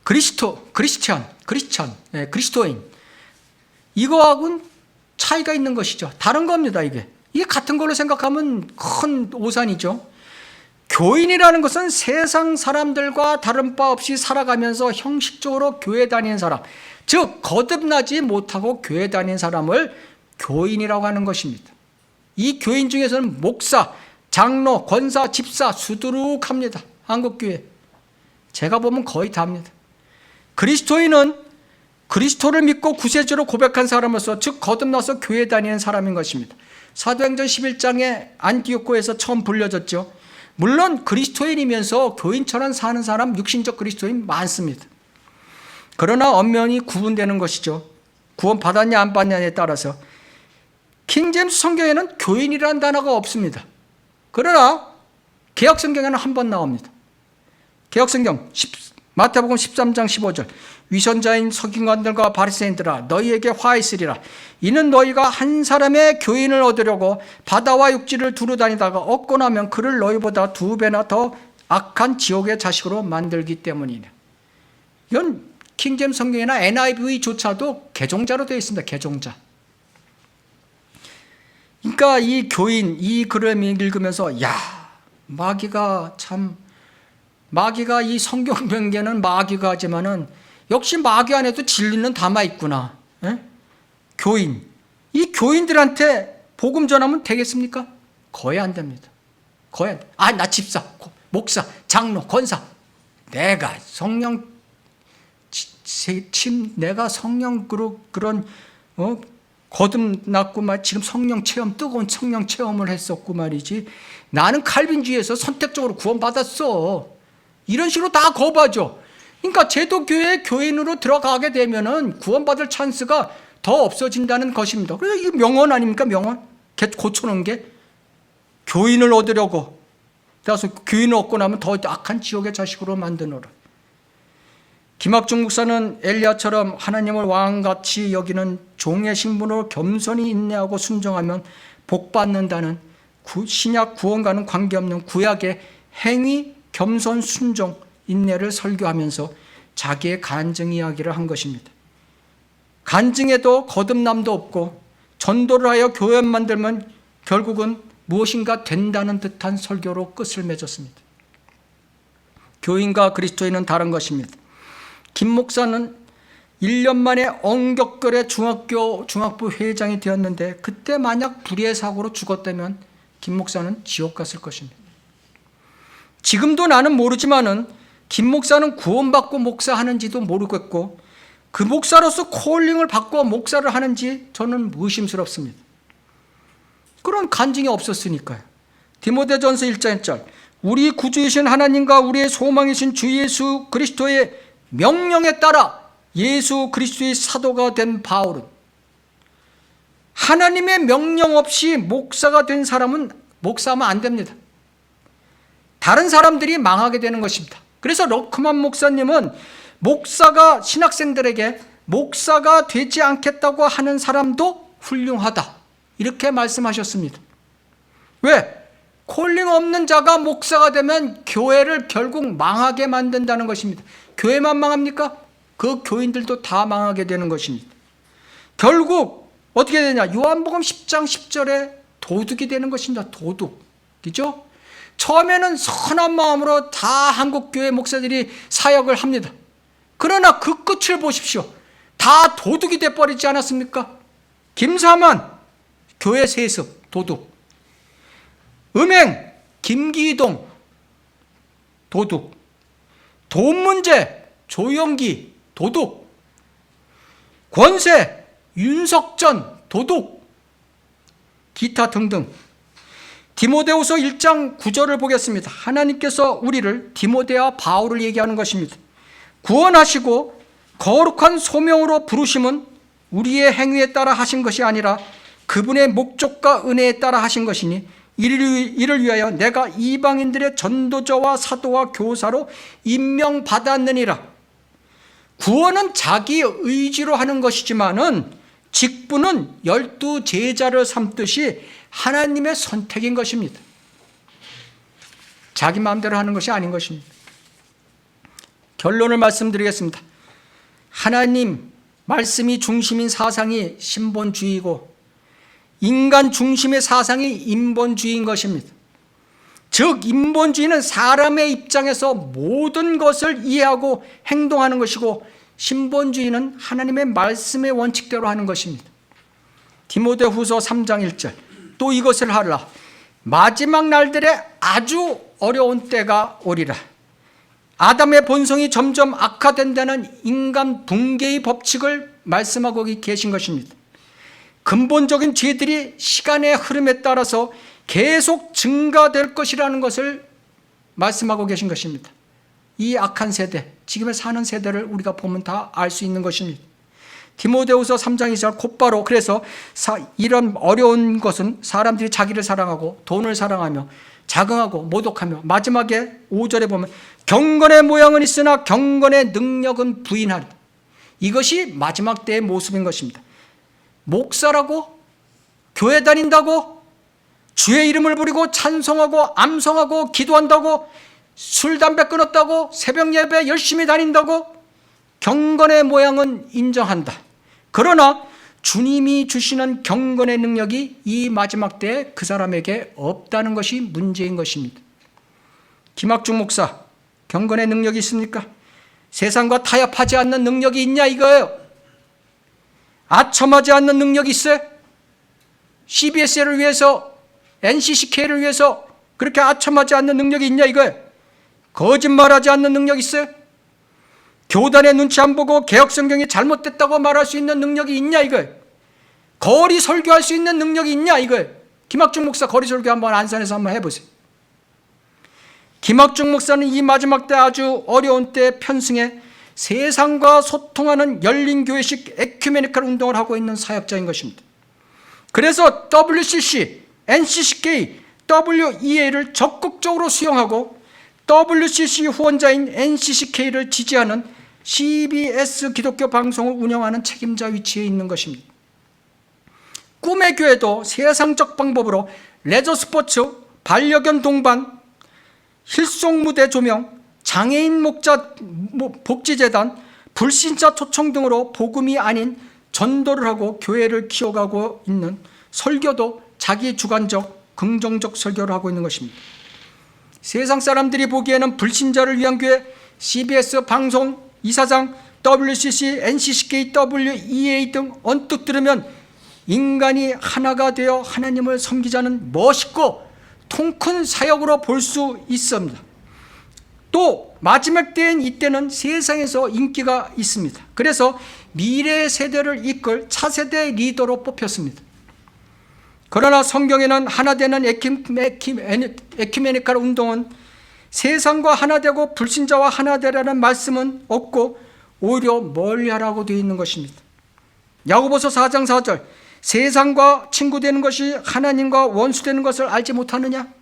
그리스도인, 이거하고는 차이가 있는 것이죠. 다른 겁니다, 이게. 이게 같은 걸로 생각하면 큰 오산이죠. 교인이라는 것은 세상 사람들과 다른 바 없이 살아가면서 형식적으로 교회 다니는 사람, 즉 거듭나지 못하고 교회 다니는 사람을 교인이라고 하는 것입니다. 이 교인 중에서는 목사, 장로, 권사, 집사 수두룩합니다. 한국교회 제가 보면 거의 다입니다. 그리스도인은 그리스도를 믿고 구세주로 고백한 사람으로서, 즉 거듭나서 교회 다니는 사람인 것입니다. 사도행전 11장에 안디옥교에서 처음 불려졌죠. 물론 그리스도인이면서 교인처럼 사는 사람, 육신적 그리스도인 많습니다. 그러나 엄연히 구분되는 것이죠. 구원 받았냐 안 받냐에 따라서. 킹제임스 성경에는 교인이라는 단어가 없습니다. 그러나 개역 성경에는 한 번 나옵니다. 개역 성경 마태복음 13장 15절, 위선자인 서기관들과 바리새인들아 너희에게 화 있으리라. 이는 너희가 한 사람의 교인을 얻으려고 바다와 육지를 두루 다니다가 얻고 나면 그를 너희보다 2배나 더 악한 지옥의 자식으로 만들기 때문이냐. 이건 킹제임스 성경이나 NIV조차도 개종자로 되어 있습니다. 개종자. 그러니까 이 교인, 이 글을 읽으면서 마귀가 이 성경 변개는 마귀가 하지만은 역시 마귀 안에도 진리는 담아 있구나. 교인, 이 교인들한테 복음 전하면 되겠습니까? 거의 안 됩니다. 거의 안 돼. 나 집사, 목사, 장로, 권사, 내가 성령 그런 거듭났고 지금 성령 체험, 뜨거운 성령 체험을 했었고 말이지. 나는 칼빈주의에서 선택적으로 구원받았어. 이런 식으로 다 거부하죠. 그러니까 제도교회 교인으로 들어가게 되면은 구원받을 찬스가 더 없어진다는 것입니다. 그래서 이게 명언 아닙니까? 명언. 고쳐놓은 게 교인을 얻으려고. 그래서 교인을 얻고 나면 더 악한 지옥의 자식으로 만드노라. 김학중 목사는 엘리야처럼 하나님을 왕같이 여기는 종의 신분으로 겸손히 인내하고 순종하면 복받는다는 신약 구원과는 관계없는 구약의 행위, 겸손, 순종, 인내를 설교하면서 자기의 간증 이야기를 한 것입니다. 간증에도 거듭남도 없고 전도를 하여 교회 만들면 결국은 무엇인가 된다는 듯한 설교로 끝을 맺었습니다. 교인과 그리스도인은 다른 것입니다. 김 목사는 1년 만에 엉격결에 중학부 회장이 되었는데 그때 만약 불의의 사고로 죽었다면 김 목사는 지옥 갔을 것입니다. 지금도 나는 모르지만은 김 목사는 구원받고 목사하는지도 모르겠고 그 목사로서 콜링을 받고 목사를 하는지 저는 의심스럽습니다. 그런 간증이 없었으니까요. 디모데전서 1장 1절, 우리 구주이신 하나님과 우리의 소망이신 주 예수 그리스도의 명령에 따라 예수 그리스도의 사도가 된 바울은 하나님의 명령 없이 목사가 된 사람은 목사하면 안 됩니다. 다른 사람들이 망하게 되는 것입니다. 그래서 러크만 목사님은 목사가 신학생들에게 목사가 되지 않겠다고 하는 사람도 훌륭하다 이렇게 말씀하셨습니다. 왜? 콜링 없는 자가 목사가 되면 교회를 결국 망하게 만든다는 것입니다. 교회만 망합니까? 그 교인들도 다 망하게 되는 것입니다. 결국 어떻게 되냐? 요한복음 10장 10절에 도둑이 되는 것입니다. 도둑이죠? 처음에는 선한 마음으로 다 한국교회 목사들이 사역을 합니다. 그러나 그 끝을 보십시오. 다 도둑이 돼버리지 않았습니까? 김사만, 교회 세습, 도둑. 음행, 김기동, 도둑. 돈 문제, 조영기, 도둑. 권세, 윤석전, 도둑. 기타 등등. 디모데후서 1장 9절을 보겠습니다. 하나님께서 우리를 디모데와 바울을 얘기하는 것입니다. 구원하시고 거룩한 소명으로 부르심은 우리의 행위에 따라 하신 것이 아니라 그분의 목적과 은혜에 따라 하신 것이니 이를 위하여 내가 이방인들의 전도자와 사도와 교사로 임명받았느니라. 구원은 자기 의지로 하는 것이지만은 직분은 12 제자를 삼듯이 하나님의 선택인 것입니다. 자기 마음대로 하는 것이 아닌 것입니다. 결론을 말씀드리겠습니다. 하나님 말씀이 중심인 사상이 신본주의고 인간 중심의 사상이 인본주의인 것입니다. 즉 인본주의는 사람의 입장에서 모든 것을 이해하고 행동하는 것이고 신본주의는 하나님의 말씀의 원칙대로 하는 것입니다. 디모데후서 3장 1절 또 이것을 하라. 마지막 날들에 아주 어려운 때가 오리라. 아담의 본성이 점점 악화된다는 인간 붕괴의 법칙을 말씀하고 계신 것입니다. 근본적인 죄들이 시간의 흐름에 따라서 계속 증가될 것이라는 것을 말씀하고 계신 것입니다. 이 악한 세대, 지금의 사는 세대를 우리가 보면 다 알 수 있는 것입니다. 디모데후서 3장 2절 곧바로 그래서 이런 어려운 것은 사람들이 자기를 사랑하고 돈을 사랑하며 자긍하고 모독하며 마지막에 5절에 보면 경건의 모양은 있으나 경건의 능력은 부인하리라. 이것이 마지막 때의 모습인 것입니다. 목사라고 교회 다닌다고 주의 이름을 부리고 찬송하고 암송하고 기도한다고 술 담배 끊었다고 새벽 예배 열심히 다닌다고 경건의 모양은 인정한다. 그러나 주님이 주시는 경건의 능력이 이 마지막 때에 그 사람에게 없다는 것이 문제인 것입니다. 김학중 목사, 경건의 능력이 있습니까? 세상과 타협하지 않는 능력이 있냐 이거예요. 아첨하지 않는 능력이 있어요? CBS를 위해서 NCCK를 위해서 그렇게 아첨하지 않는 능력이 있냐 이거예요. 거짓말하지 않는 능력이 있어요? 교단의 눈치 안 보고 개혁성경이 잘못됐다고 말할 수 있는 능력이 있냐 이거예요. 거리 설교할 수 있는 능력이 있냐 이거예요. 김학중 목사 거리 설교 한번 안산에서 한번 해보세요. 김학중 목사는 이 마지막 때 아주 어려운 때 편승해 세상과 소통하는 열린교회식 에큐메니컬 운동을 하고 있는 사역자인 것입니다. 그래서 WCC, NCCK, WEA를 적극적으로 수용하고 WCC 후원자인 NCCK를 지지하는 CBS 기독교 방송을 운영하는 책임자 위치에 있는 것입니다. 꿈의 교회도 세상적 방법으로 레저 스포츠, 반려견 동반, 힐송 무대 조명, 장애인 목자 복지재단, 불신자 초청 등으로 복음이 아닌 전도를 하고 교회를 키워가고 있는 설교도 자기 주관적, 긍정적 설교를 하고 있는 것입니다. 세상 사람들이 보기에는 불신자를 위한 교회, CBS 방송, 이사장, WCC, NCCK, WEA 등 언뜻 들으면 인간이 하나가 되어 하나님을 섬기자는 멋있고 통큰 사역으로 볼 수 있습니다. 또 마지막 때인 이때는 세상에서 인기가 있습니다. 그래서 미래 세대를 이끌 차세대 리더로 뽑혔습니다. 그러나 성경에는 하나 되는 에큐메니컬 운동은 세상과 하나 되고 불신자와 하나 되라는 말씀은 없고 오히려 멀리하라고 되어 있는 것입니다. 야고보서 4장 4절 세상과 친구 되는 것이 하나님과 원수 되는 것을 알지 못하느냐?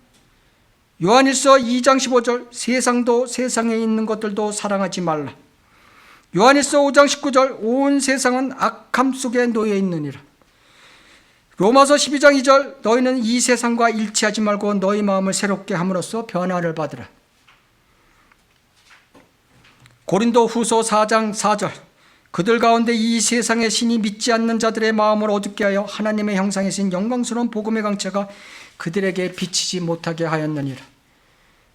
요한일서 2장 15절 세상도 세상에 있는 것들도 사랑하지 말라. 요한일서 5장 19절 온 세상은 악함 속에 놓여 있느니라. 로마서 12장 2절 너희는 이 세상과 일치하지 말고 너희 마음을 새롭게 함으로써 변화를 받으라. 고린도 후서 4장 4절 그들 가운데 이 세상의 신이 믿지 않는 자들의 마음을 어둡게 하여 하나님의 형상에 신 영광스러운 복음의 강체가 그들에게 비치지 못하게 하였느니라.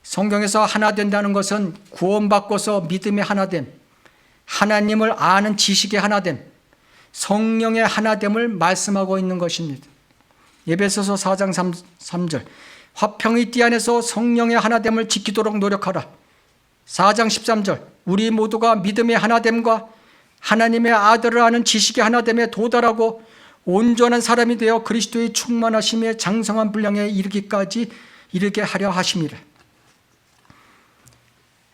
성경에서 하나 된다는 것은 구원받고서 믿음의 하나됨, 하나님을 아는 지식의 하나됨, 성령의 하나됨을 말씀하고 있는 것입니다. 에베소서 4장 3절 화평의 띠 안에서 성령의 하나됨을 지키도록 노력하라. 4장 13절 우리 모두가 믿음의 하나됨과 하나님의 아들을 아는 지식의 하나됨에 도달하고 온전한 사람이 되어 그리스도의 충만하심에 장성한 분량에 이르게 하려 하심이라.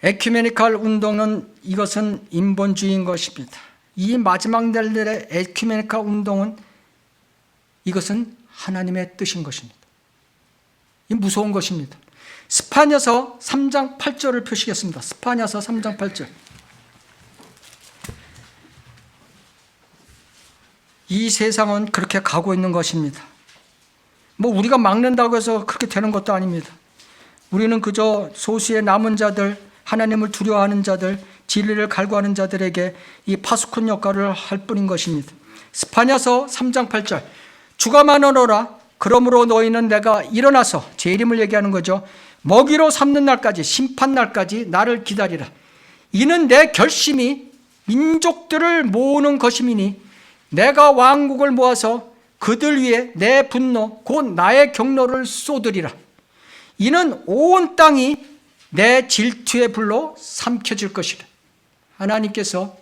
에큐메니컬 운동은 이것은 인본주의인 것입니다. 이 마지막 날들의 에큐메니컬 운동은 이것은 하나님의 뜻인 것입니다. 이 무서운 것입니다. 스파냐서 3장 8절을 표시하겠습니다. 스파냐서 3장 8절. 이 세상은 그렇게 가고 있는 것입니다. 뭐 우리가 막는다고 해서 그렇게 되는 것도 아닙니다. 우리는 그저 소수의 남은 자들, 하나님을 두려워하는 자들, 진리를 갈구하는 자들에게 이 파수꾼 역할을 할 뿐인 것입니다. 스파냐서 3장 8절. 주가 많으노라. 그러므로 너희는 내가 일어나서, 재림을 얘기하는 거죠, 먹이로 삼는 날까지, 심판 날까지 나를 기다리라. 이는 내 결심이 민족들을 모으는 것임이니 내가 왕국을 모아서 그들 위에 내 분노 곧 나의 경로를 쏟으리라. 이는 온 땅이 내 질투의 불로 삼켜질 것이라. 하나님께서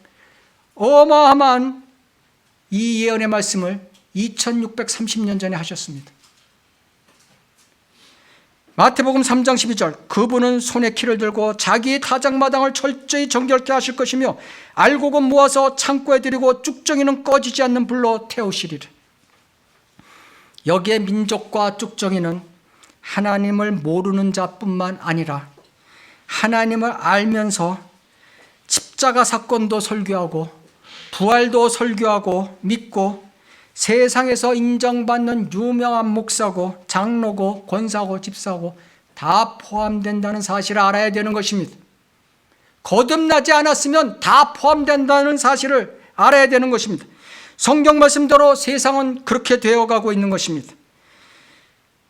어마어마한 이 예언의 말씀을 2630년 전에 하셨습니다. 마태복음 3장 12절. 그분은 손에 키를 들고 자기의 타작마당을 철저히 정결케 하실 것이며 알곡은 모아서 창고에 들이고 쭉정이는 꺼지지 않는 불로 태우시리라. 여기에 민족과 쭉정이는 하나님을 모르는 자뿐만 아니라 하나님을 알면서 십자가 사건도 설교하고 부활도 설교하고 믿고 세상에서 인정받는 유명한 목사고 장로고 권사고 집사고 다 포함된다는 사실을 알아야 되는 것입니다. 거듭나지 않았으면 다 포함된다는 사실을 알아야 되는 것입니다. 성경 말씀대로 세상은 그렇게 되어가고 있는 것입니다.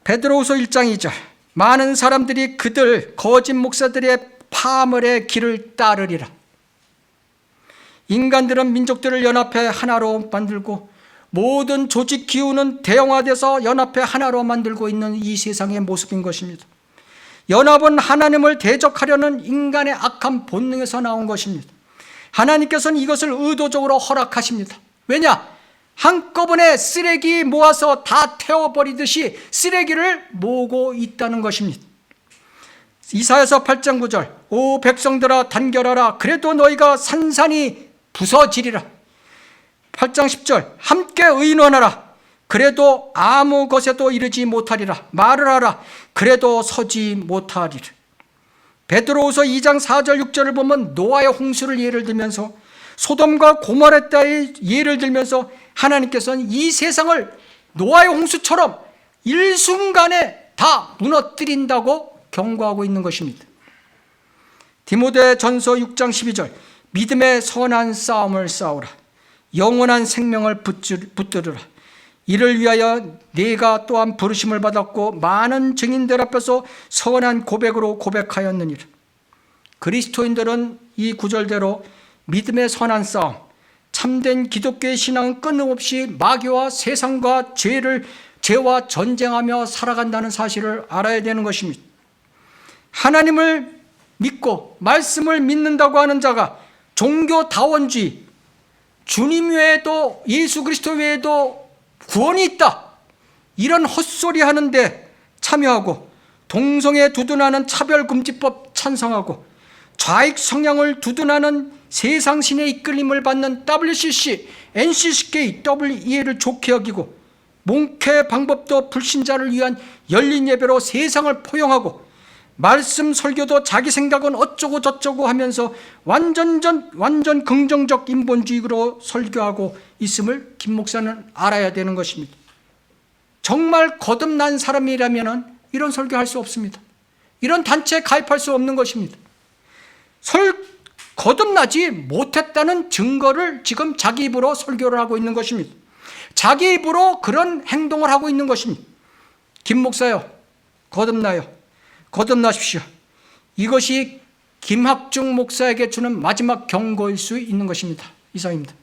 베드로후서 1장 2절. 많은 사람들이 그들 거짓 목사들의 파멸의 길을 따르리라. 인간들은 민족들을 연합해 하나로 만들고 모든 조직 기구는 대형화돼서 연합해 하나로 만들고 있는 이 세상의 모습인 것입니다. 연합은 하나님을 대적하려는 인간의 악한 본능에서 나온 것입니다. 하나님께서는 이것을 의도적으로 허락하십니다. 왜냐? 한꺼번에 쓰레기 모아서 다 태워버리듯이 쓰레기를 모으고 있다는 것입니다. 이사야서 8장 9절. 오 백성들아 단결하라. 그래도 너희가 산산이 부서지리라. 8장 10절. 함께 의논하라. 그래도 아무 것에도 이르지 못하리라. 말을 하라. 그래도 서지 못하리라. 베드로후서 2장 4절 6절을 보면 노아의 홍수를 예를 들면서 소돔과 고모라 때의 예를 들면서 하나님께서는 이 세상을 노아의 홍수처럼 일순간에 다 무너뜨린다고 경고하고 있는 것입니다. 디모데전서 6장 12절. 믿음의 선한 싸움을 싸우라. 영원한 생명을 붙들으라. 이를 위하여 네가 또한 부르심을 받았고 많은 증인들 앞에서 선한 고백으로 고백하였느니라. 그리스도인들은 이 구절대로 믿음의 선한 싸움, 참된 기독교의 신앙은 끊임없이 마귀와 세상과 죄와 전쟁하며 살아간다는 사실을 알아야 되는 것입니다. 하나님을 믿고 말씀을 믿는다고 하는 자가 종교다원주의, 주님 외에도 예수 그리스도 외에도 구원이 있다, 이런 헛소리 하는데 참여하고 동성애 두둔하는 차별금지법 찬성하고 좌익 성향을 두둔하는 세상신의 이끌림을 받는 WCC, NCCK, WEA를 좋게 여기고 몽케 방법도 불신자를 위한 열린 예배로 세상을 포용하고 말씀 설교도 자기 생각은 어쩌고 저쩌고 하면서 완전 긍정적 인본주의로 설교하고 있음을 김 목사는 알아야 되는 것입니다. 정말 거듭난 사람이라면 이런 설교할 수 없습니다. 이런 단체에 가입할 수 없는 것입니다. 거듭나지 못했다는 증거를 지금 자기 입으로 설교를 하고 있는 것입니다. 자기 입으로 그런 행동을 하고 있는 것입니다. 김 목사요, 거듭나요. 거듭나십시오. 이것이 김학중 목사에게 주는 마지막 경고일 수 있는 것입니다. 이상입니다.